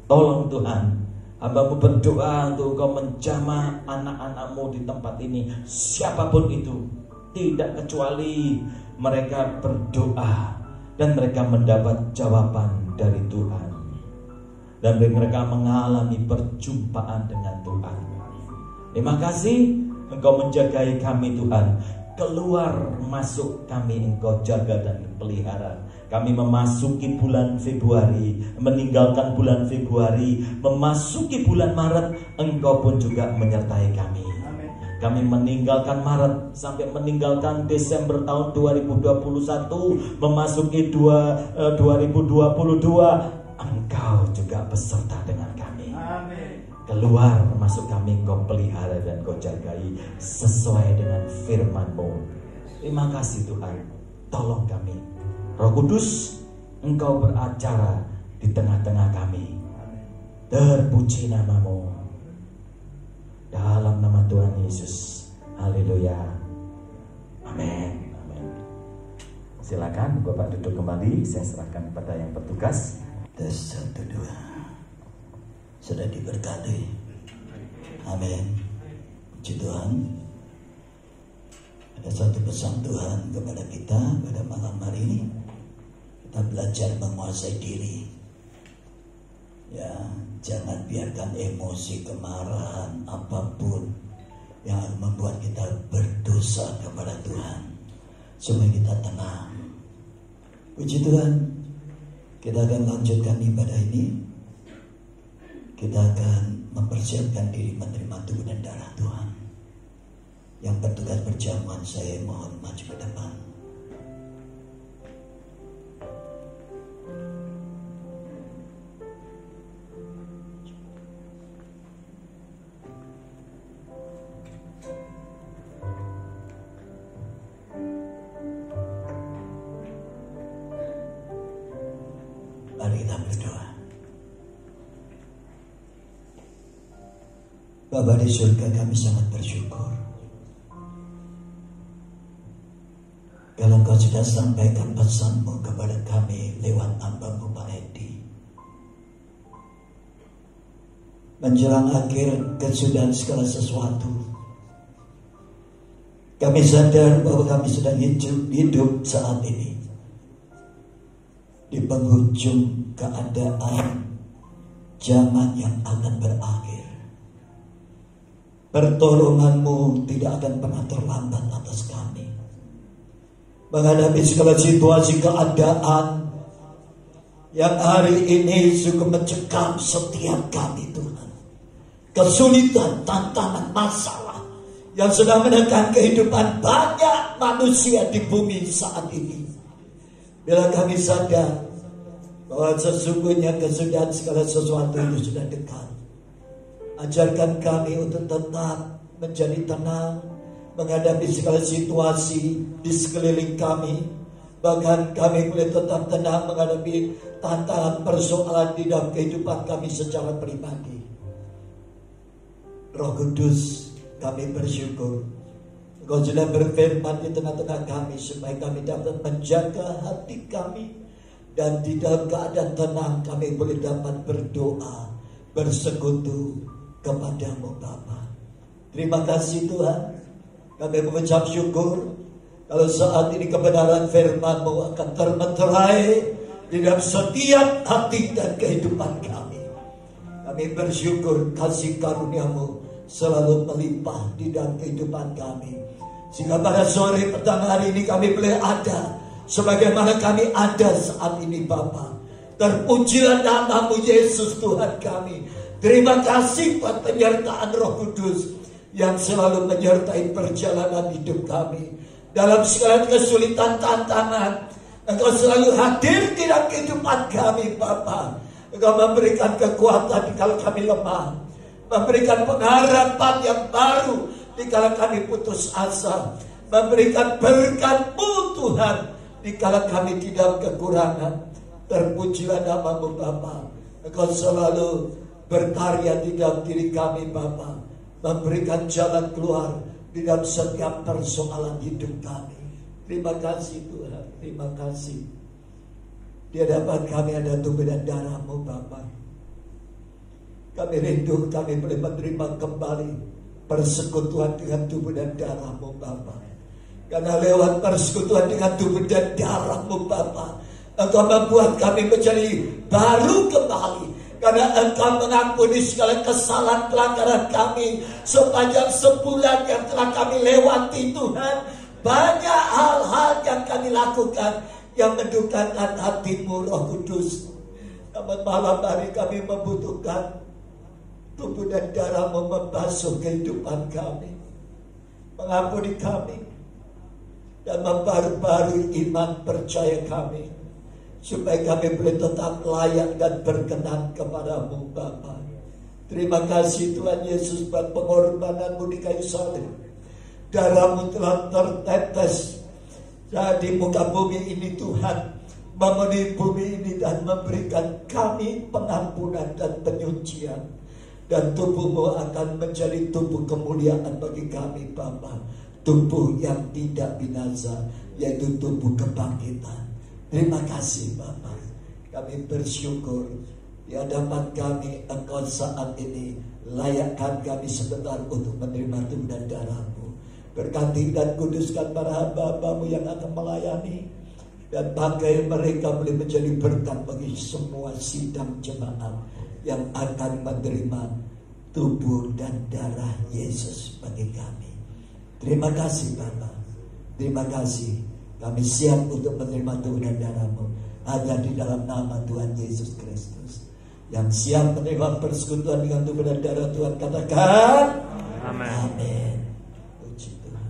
Tolong Tuhan, hamba-Mu berdoa untuk Kau menjamah anak-anak-Mu di tempat ini, siapapun itu, tidak kecuali mereka berdoa dan mereka mendapat jawaban dari Tuhan, dan mereka mengalami perjumpaan dengan Tuhan. Terima kasih Engkau menjagai kami Tuhan. Keluar masuk kami Engkau jaga dan pelihara. Kami memasuki bulan Februari, meninggalkan bulan Februari, memasuki bulan Maret, Engkau pun juga menyertai kami. Kami meninggalkan Maret sampai meninggalkan Desember tahun 2021, memasuki 2022, Engkau juga beserta dengan kami. Keluar masuk kami Engkau pelihara dan Kau jagai sesuai dengan firman-Mu. Terima kasih Tuhan. Tolong kami, Roh Kudus, Engkau beracara di tengah-tengah kami. Terpuji nama-Mu, dalam nama Tuhan Yesus. Haleluya. Amin. Amin. Silakan Bapak duduk kembali. Saya serahkan kepada yang bertugas. Tes 1, 2. Sudah diberkati. Amin. Puji Tuhan. Ada satu pesan Tuhan kepada kita pada malam hari ini. Kita belajar menguasai diri. Ya, jangan biarkan emosi, kemarahan, apapun yang membuat kita berdosa kepada Tuhan, supaya kita tenang. Puji Tuhan. Kita akan lanjutkan ibadah ini. Kita akan mempersiapkan diri menerima tubuh dan darah Tuhan. Yang bertugas berjamaah, saya mohon maju ke depan. Mari kita berdoa. Bapa di surga, kami sangat bersyukur kalau Engkau sudah sampaikan pesan-Mu kepada kami lewat hamba-Mu Pak Edi. Menjelang akhir kesudahan segala sesuatu, kami sadar bahwa kami sedang hidup saat ini di penghujung keadaan zaman yang akan berakhir. Pertolongan-Mu tidak akan pernah terlambat atas kami menghadapi segala situasi keadaan yang hari ini sungguh mencekam setiap kami Tuhan. Kesulitan, tantangan, masalah yang sedang menekan kehidupan banyak manusia di bumi saat ini. Bila kami sadar bahwa sesungguhnya kesudahan segala sesuatu itu sudah dekat, ajarkan kami untuk tetap menjadi tenang menghadapi segala situasi di sekeliling kami. Bahkan kami boleh tetap tenang menghadapi tantangan persoalan di dalam kehidupan kami secara pribadi. Roh Kudus, Kami bersyukur Engkau sudah berfirman di tengah-tengah kami supaya kami dapat menjaga hati kami, dan di dalam keadaan tenang kami boleh dapat berdoa, bersekutu kepadamu Bapa. Terima kasih Tuhan. Kami mengucap syukur kalau saat ini kebenaran firman-Mu akan termeterai di dalam setiap hati dan kehidupan kami. Kami bersyukur kasih karunia-Mu selalu melimpah di dalam kehidupan kami, sehingga pada sore petang hari ini kami boleh ada sebagaimana kami ada saat ini Bapa. Terpujilah nama-Mu Yesus Tuhan kami. Terima kasih buat penyertaan Roh Kudus yang selalu menyertai perjalanan hidup kami. Dalam segala kesulitan tantangan, Engkau selalu hadir di dalam kehidupan kami Bapa. Engkau memberikan kekuatan kalau kami lemah, memberikan pengharapan yang baru dikala kami putus asa, memberikan berkat-Mu Tuhan dikala kami tidak kekurangan. Terpujilah nama-Mu Bapa. Engkau selalu berkarya di dalam diri kami Bapa, memberikan jalan keluar di dalam setiap persoalan hidup kami. Terima kasih Tuhan, terima kasih. Di hadapan kami ada tubuh dan darah-Mu Bapa. Kami rindu kami boleh menerima kembali persekutuan dengan tubuh dan darah-Mu Bapa. Karena lewat persekutuan dengan tubuh dan darah-Mu Bapa, Engkau membuat kami menjadi baru kembali. Karena Engkau mengampuni segala kesalahan pelanggaran kami sepanjang sebulan yang telah kami lewati Tuhan. Banyak hal-hal yang kami lakukan yang mendukakan hati-Mu Roh Kudus. Namun malam hari kami membutuhkan tubuh dan darah-Mu membasuh kehidupan kami, mengampuni kami, dan membaru-barui iman percaya kami, supaya kami boleh tetap layak dan berkenan kepada-Mu Bapa. Terima kasih Tuhan Yesus buat pengorbanan-Mu di kayu salib. Darah-Mu telah tertetes di muka bumi ini Tuhan, memenuhi bumi ini dan memberikan kami pengampunan dan penyucian. Dan tubuh-Mu akan menjadi tubuh kemuliaan bagi kami Bapa. Tubuh yang tidak binasa, yaitu tubuh kebangkitan. Terima kasih Bapa. Kami bersyukur di hadapan kami Engkau saat ini layakkan kami sebentar untuk menerima tubuh dan darah-Mu. Berkati dan kuduskan para hamba-Mu yang akan melayani, dan pakai mereka boleh menjadi berkat bagi semua sidang jemaat yang akan menerima tubuh dan darah Yesus bagi kami. Terima kasih Bapa. Terima kasih. Kami siap untuk menerima tubuh dan darah-Mu hanya di dalam nama Tuhan Yesus Kristus. Yang siap menerima persekutuan dengan tubuh dan darah Tuhan katakan amin. Amin. Puji Tuhan.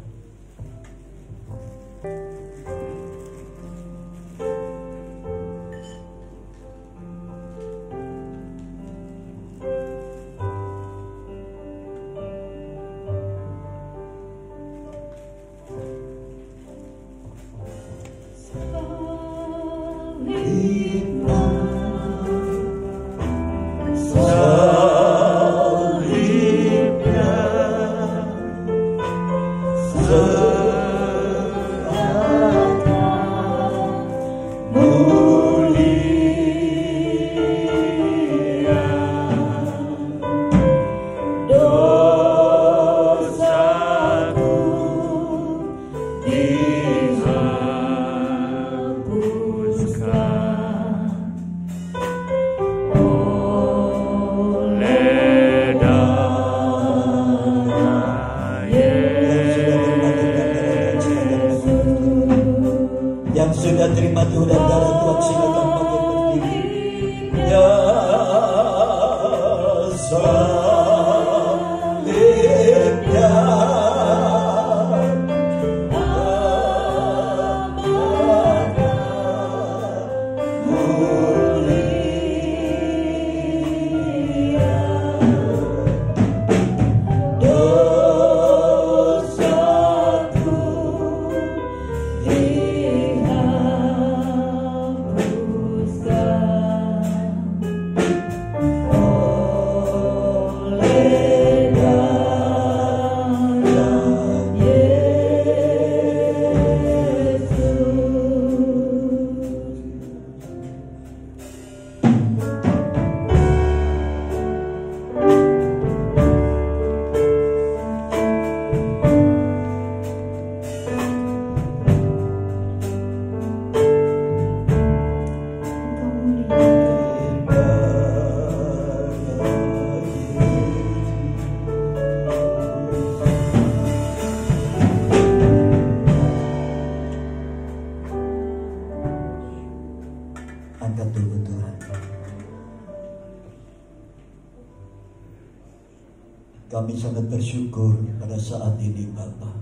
Kami sangat bersyukur pada saat ini Bapa,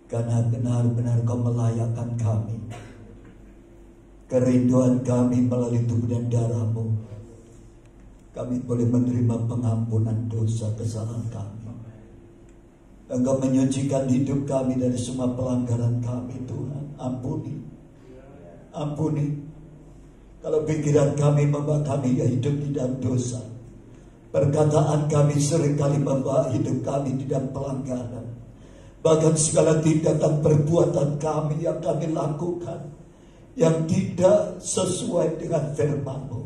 karena benar-benar Kau melayakkan kami. Kerinduan kami melalui tubuh dan darah-Mu, kami boleh menerima pengampunan dosa kesalahan kami. Engkau menyucikan hidup kami dari semua pelanggaran kami Tuhan. Ampuni, ampuni. Kalau pikiran kami membawa kami ya hidup di dalam dosa, perkataan kami seringkali membawa hidup kami di dalam pelanggaran, bahkan segala tindakan perbuatan kami yang kami lakukan yang tidak sesuai dengan firman-Mu,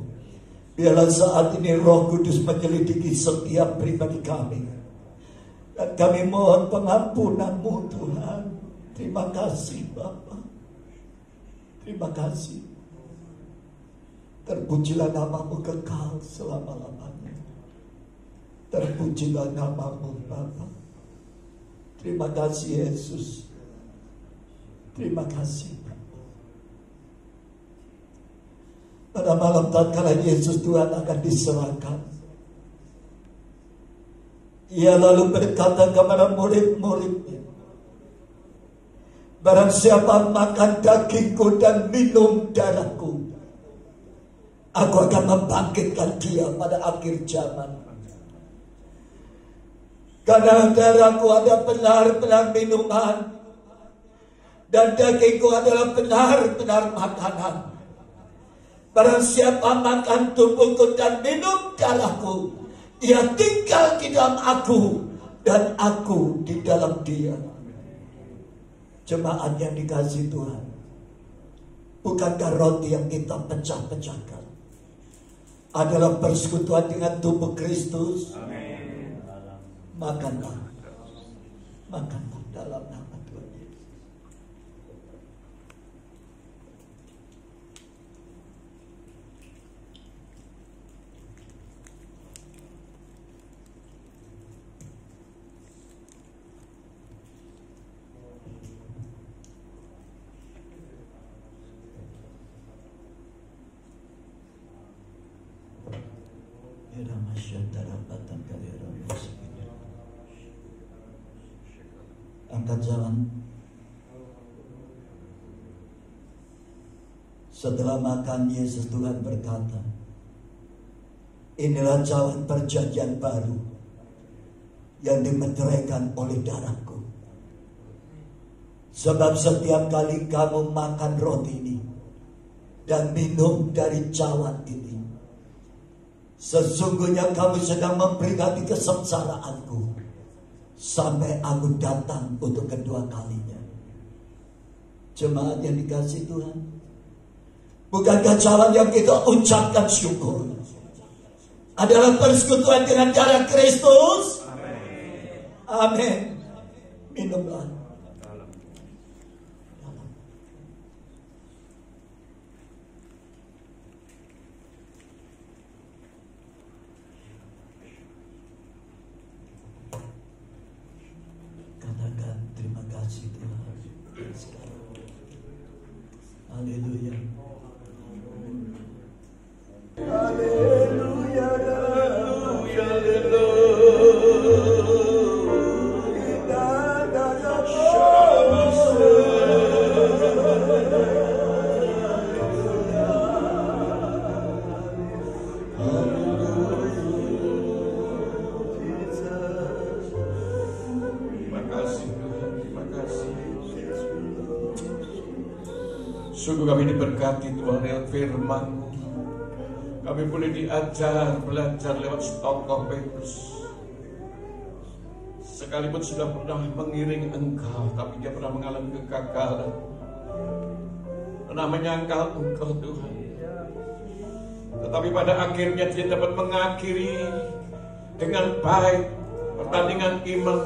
biarlah saat ini Roh Kudus menyelidiki setiap pribadi kami, dan kami mohon pengampunan-Mu Tuhan. Terima kasih Bapa, terima kasih. Terpujilah nama-Mu kekal selama-lamanya. Terpujilah nama-Mu Bapa. Terima kasih Yesus. Terima kasih Bapa. Pada malam tatkala Yesus Tuhan akan diserahkan, Ia lalu berkata kepada murid-muridnya, barang siapa makan dagingku dan minum darahku, aku akan membangkitkan dia pada akhir zaman. Karena darahku ada benar-benar minuman, dan dagingku adalah benar-benar makanan. Barang siapa makan tubuhku dan minum darahku, dia tinggal di dalam aku, dan aku di dalam dia. Jemaat yang dikasihi Tuhan, bukankah roti yang kita pecah-pecahkan adalah persekutuan dengan tubuh Kristus? Amin. Makanlah, makanlah dalam nama Tuhan Yesus. Angkat jalan. Setelah makan, Yesus Tuhan berkata, inilah jalan perjanjian baru yang dimeteraikan oleh darahku. Sebab setiap kali kamu makan roti ini dan minum dari cawan ini, sesungguhnya kamu sedang memperingati kesengsaraanku sampai aku datang untuk kedua kalinya. Jemaat yang dikasihi Tuhan, bukankah cawan yang kita ucapkan syukur adalah persekutuan dengan darah Kristus? Amin. Minumlah. Katakan terima kasih Tuhan. Haleluya. Haleluya. Sungguh kami diberkati Tuhan lewat firman-Mu. Kami boleh diajar, belajar lewat tokoh Petrus. Sekalipun sudah pernah mengiring Engkau, tapi dia pernah mengalami kegagalan, pernah menyangkal Engkau Tuhan. Tetapi pada akhirnya dia dapat mengakhiri dengan baik pertandingan iman,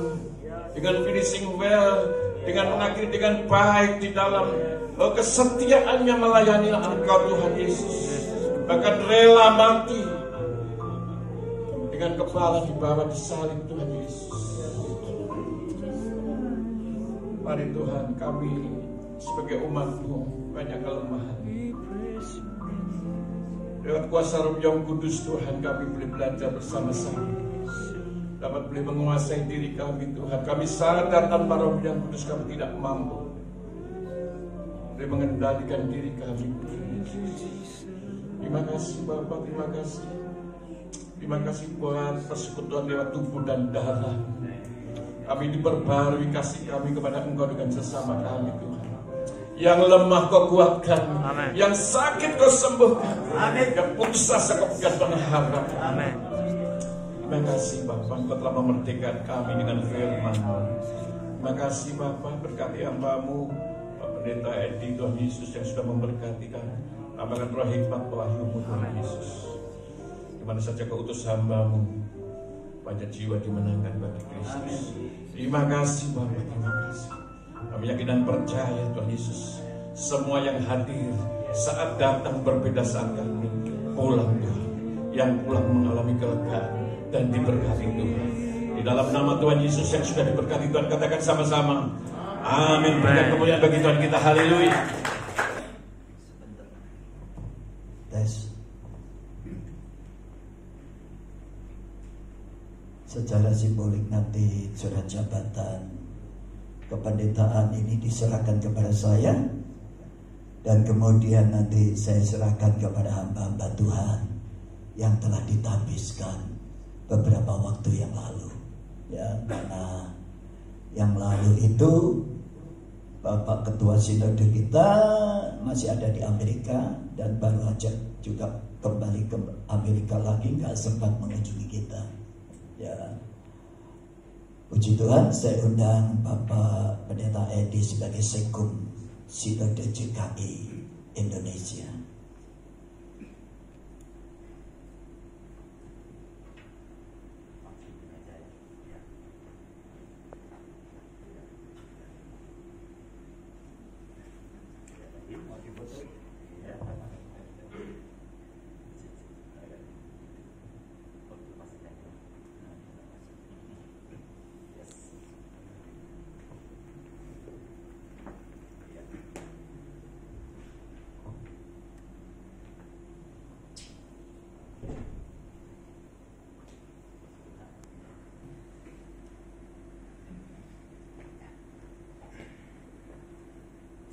dengan finishing well, dengan mengakhiri dengan baik di dalam kesetiaannya melayani Engkau Tuhan Yesus, bahkan rela mati dengan kepala di bawah disalib Tuhan Yesus. Mari Tuhan, kami sebagai umat-Mu banyak kelemahan, Lewat kuasa Roh yang Kudus Tuhan, kami boleh belajar bersama-sama, dapat boleh menguasai diri kami Tuhan. Kami sadar tanpa Roh yang Kudus kami tidak mampu boleh mengendalikan diri kami. Terima kasih Bapa, terima kasih. Terima kasih buat persekutuan lewat tubuh dan darah. Kami diperbarui kasih kami kepada Engkau dengan sesama kami Tuhan. Yang lemah Kau kuatkan, amen. Yang sakit Kau sembuhkan, amin. Yang putus asa Kau berikan pengharapan, amin. Terima kasih Bapa, Engkau telah memerdekakan kami dengan firman. Terima kasih Bapa, berkati hamba-Mu Pak Pendeta Edi, Tuhan Yesus, yang sudah memberkati kami. Tambahkan roh hikmat wahyu-Mu Tuhan Yesus. Dimana saja Kau utus hamba-Mu, banyak jiwa dimenangkan bagi Kristus. Terima kasih Bapa, terima kasih. Kami yakin dan percaya Tuhan Yesus, semua yang hadir saat datang berbeda saat kami pulang Tuhan, yang pulang mengalami kelegaan dan diberkati Tuhan. Di dalam nama Tuhan Yesus yang sudah diberkati Tuhan, katakan sama-sama, amin. Berikan kemuliaan bagi Tuhan kita, haleluya. Tes. Secara simbolik nanti surat jabatan kependetaan ini diserahkan kepada saya, dan kemudian nanti saya serahkan kepada hamba-hamba Tuhan yang telah ditabiskan beberapa waktu yang lalu. Ya, karena yang lalu itu Bapak Ketua Sinode kita masih ada di Amerika dan baru aja juga kembali ke Amerika lagi, nggak sempat mengunjungi kita. Ya. Puji Tuhan, saya undang Bapak Pendeta Edi sebagai Sekum Sinode JKI Indonesia.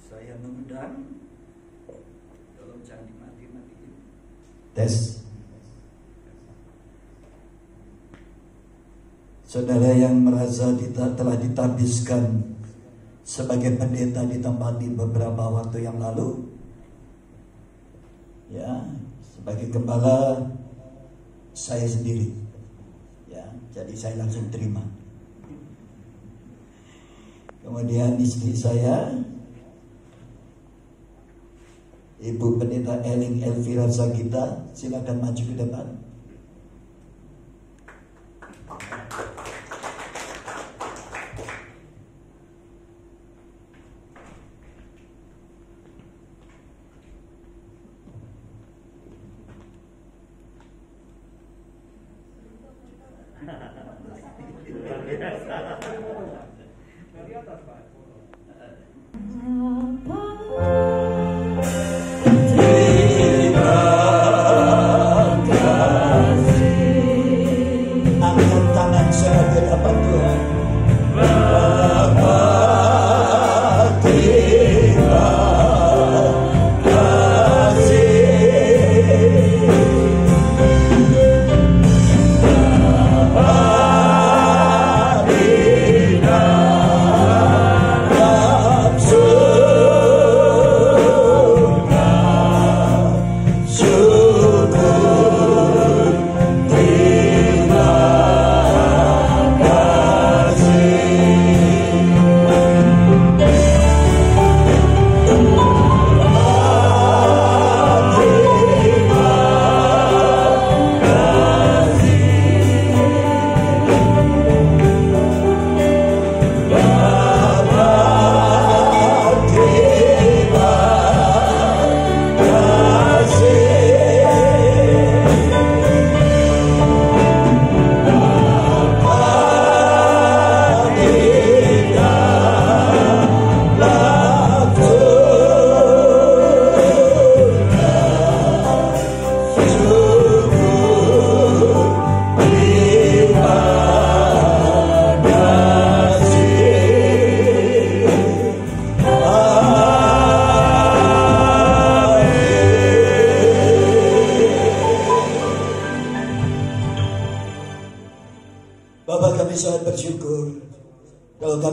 Saya mengundang, tolong jangan dimati-matiin. Tes. Saudara yang merasa telah ditabiskan sebagai pendeta di tempat di beberapa waktu yang lalu, ya, sebagai gembala saya sendiri, ya, jadi saya langsung terima. Kemudian istri saya, Ibu Pendeta Eling Elvira Sagita, silakan maju ke depan. Terima kasih.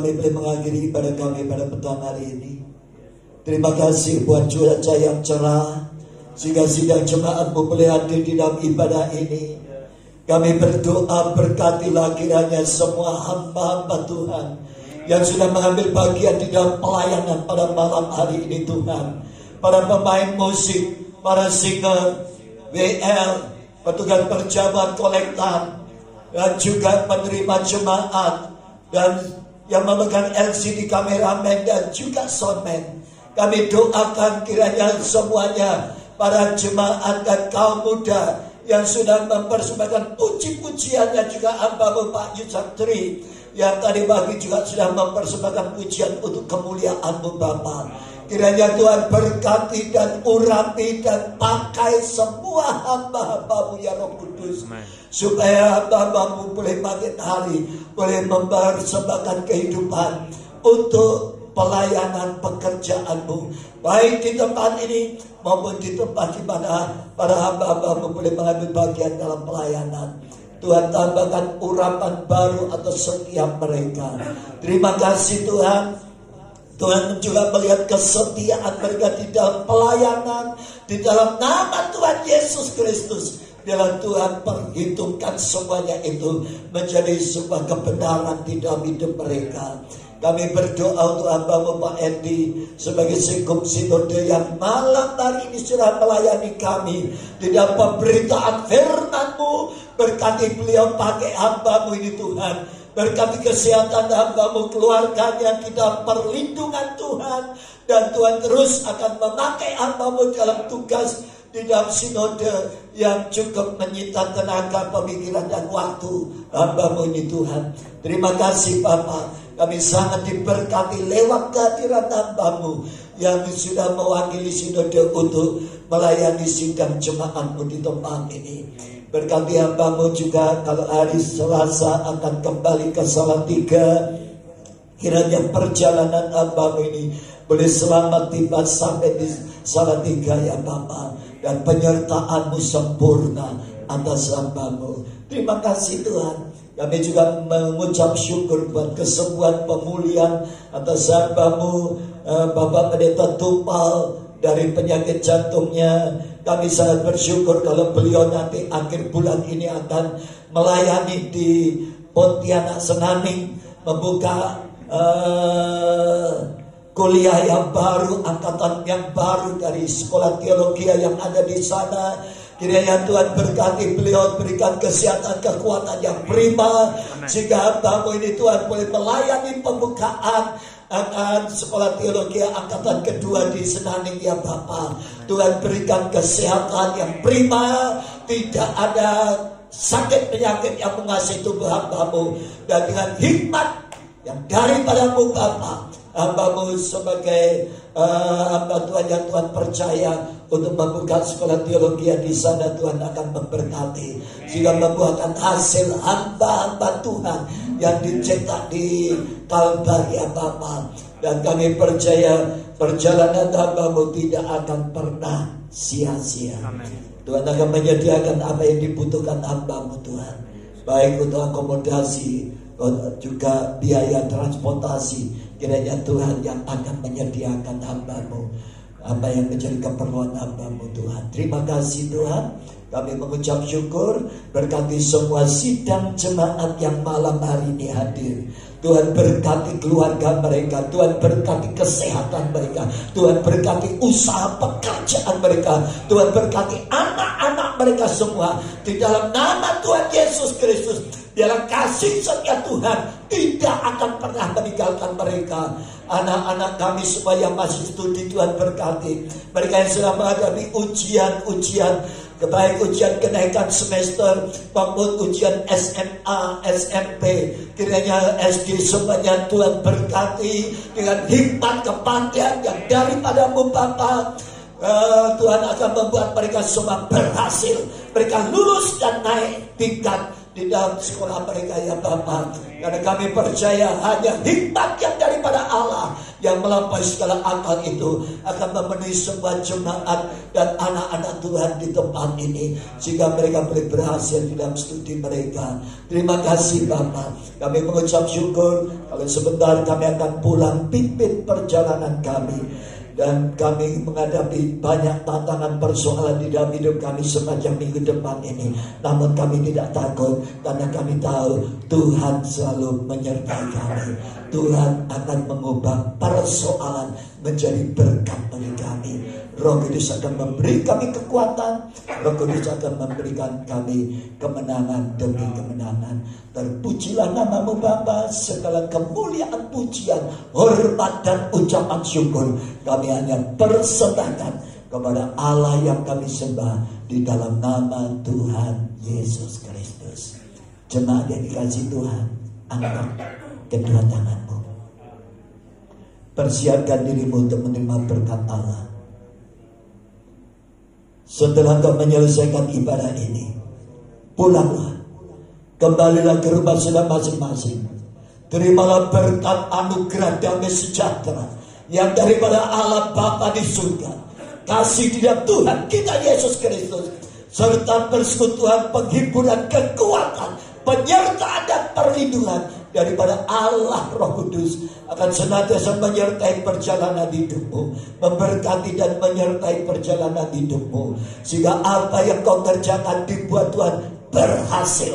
kami boleh mengakhiri ibadah kami pada petang hari ini. Terima kasih buat cuaca yang cerah, sehingga sidang jemaatmu boleh hadir di dalam ibadah ini. Kami berdoa berkatilah kiranya semua hamba-hamba Tuhan yang sudah mengambil bagian di dalam pelayanan pada malam hari ini Tuhan. Para pemain musik, para singer, WL, petugas perjamuan kolektan, dan juga penerima jemaat, dan yang memegang LCD kameramen dan juga soundman. Kami doakan kiranya semuanya, para jemaat dan kaum muda yang sudah mempersembahkan puji-pujiannya, juga hamba Pak Yusatri yang tadi pagi juga sudah mempersembahkan pujian untuk kemuliaan-Mu Bapa. Kiranya Tuhan berkati dan urapi dan pakai semua hamba-hamba-Mu ya Roh Kudus. Supaya hamba-hamba-Mu boleh makin hari boleh mempersembahkan kehidupan untuk pelayanan pekerjaan-Mu, baik di tempat ini maupun di tempat di mana para hamba-hamba-Mu boleh mengambil bagian dalam pelayanan. Tuhan tambahkan urapan baru atas setiap mereka. Terima kasih Tuhan. Tuhan juga melihat kesetiaan mereka di dalam pelayanan, di dalam nama Tuhan Yesus Kristus. Biarlah Tuhan perhitungkan semuanya itu menjadi sebuah kebenaran di dalam hidup mereka. Kami berdoa untuk hamba-Mu Pak Endi sebagai sekup sinode yang malam hari ini sudah melayani kami di dalam pemberitaan firman-Mu. Berkati beliau pakai hamba-Mu ini Tuhan. Berkati kesehatan hamba-Mu, keluarganya di dalam perlindungan Tuhan. Dan Tuhan terus akan memakai hamba-Mu dalam tugas di dalam sinode yang cukup menyita tenaga, pemikiran dan waktu hamba-Mu ini Tuhan. Terima kasih Bapak. Kami sangat diberkati lewat kehadiran hamba-Mu yang sudah mewakili sinode untuk melayani sidang jemaat-Mu di tempat ini. Berkati hamba-Mu juga kalau hari Selasa akan kembali ke Salatiga. Kiranya perjalanan hamba-Mu ini boleh selamat tiba sampai di Salatiga ya Bapa. Dan penyertaan-Mu sempurna atas hamba-Mu. Terima kasih Tuhan. Kami juga mengucap syukur buat kesembuhan pemulihan atas hamba-Mu Bapak Pendeta Tupal dari penyakit jantungnya. Kami sangat bersyukur kalau beliau nanti akhir bulan ini akan melayani di Pontianak Senaning, membuka kuliah yang baru, angkatan yang baru dari sekolah teologi yang ada di sana. Kiranya Tuhan berkati beliau, berikan kesehatan, kekuatan yang prima. Sehingga hamba-Mu ini Tuhan boleh melayani pembukaan akan sekolah teologi angkatan kedua di Senaning ya Bapa. Tuhan berikan kesehatan yang prima, tidak ada sakit penyakit yang menguasai tubuh hamba-Mu. Dan dengan hikmat yang daripada-Mu Bapa, hamba-Mu sebagai hamba Tuhan yang Tuhan percaya untuk membuka sekolah teologi di sana, Tuhan akan memberkati sehingga membuahkan hasil hamba-hamba Tuhan yang dicetak di Kalbar ya Bapa. Dan kami percaya perjalanan hamba-Mu tidak akan pernah sia-sia. Tuhan akan menyediakan apa yang dibutuhkan hamba-Mu Tuhan, baik untuk akomodasi juga biaya transportasi. Kiranya Tuhan yang akan menyediakan hamba-Mu apa yang menjadi keperluan hamba-Mu Tuhan. Terima kasih Tuhan. Kami mengucap syukur. Berkati semua sidang jemaat yang malam hari ini hadir. Tuhan berkati keluarga mereka. Tuhan berkati kesehatan mereka. Tuhan berkati usaha pekerjaan mereka. Tuhan berkati anak-anak mereka semua. Di dalam nama Tuhan Yesus Kristus, biarlah kasih setia Tuhan tidak akan pernah meninggalkan mereka. Anak-anak kami semua yang masih studi, Tuhan berkati. Mereka yang sedang menghadapi ujian-ujian, baik ujian kenaikan semester maupun ujian SMA, SMP, kiranya SD semuanya Tuhan berkati dengan hikmat kepandaian yang daripada-Mu Bapa. Tuhan akan membuat mereka semua berhasil. Mereka lulus dan naik tingkat di dalam sekolah mereka ya Bapa. Karena kami percaya hanya hikmat yang daripada Allah yang melampaui segala akal itu akan memenuhi semua jemaat dan anak-anak Tuhan di tempat ini, sehingga mereka boleh berhasil di dalam studi mereka. Terima kasih Bapa. Kami mengucap syukur. Kalau sebentar kami akan pulang, pimpin perjalanan kami. Dan kami menghadapi banyak tantangan persoalan di dalam hidup kami sepanjang minggu depan ini. Namun kami tidak takut, karena kami tahu Tuhan selalu menyertai kami. Tuhan akan mengubah persoalan menjadi berkat bagi kami. Roh Kudus akan memberi kami kekuatan. Roh Kudus akan memberikan kami kemenangan demi kemenangan. Terpujilah namamu Bapa. Segala kemuliaan, pujian, hormat dan ucapan syukur kami hanya persembahkan kepada Allah yang kami sembah di dalam nama Tuhan Yesus Kristus. Jemaat yang dikasihi Tuhan, angkat kedua tanganmu. Persiapkan dirimu untuk menerima berkat Allah. Setelah kau menyelesaikan ibadah ini, pulanglah, kembalilah ke rumah saudara masing-masing. Terimalah berkat anugerah damai sejahtera yang daripada Allah Bapa di surga, kasih di dalam Tuhan kita Yesus Kristus, serta persekutuan, penghiburan, kekuatan, penyertaan dan perlindungan daripada Allah Roh Kudus akan senantiasa menyertai perjalanan hidupmu, memberkati dan menyertai perjalanan hidupmu, sehingga apa yang kau kerjakan dibuat Tuhan berhasil.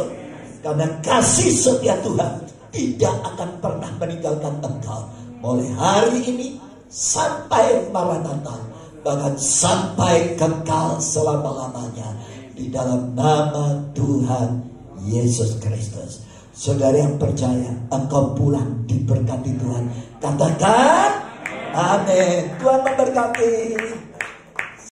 Karena kasih setia Tuhan tidak akan pernah meninggalkan engkau, mulai hari ini sampai Maranatha, bahkan sampai kekal selama-lamanya, di dalam nama Tuhan Yesus Kristus. Saudara yang percaya, engkau pulang diberkati Tuhan. Katakan amin. Tuhan memberkati.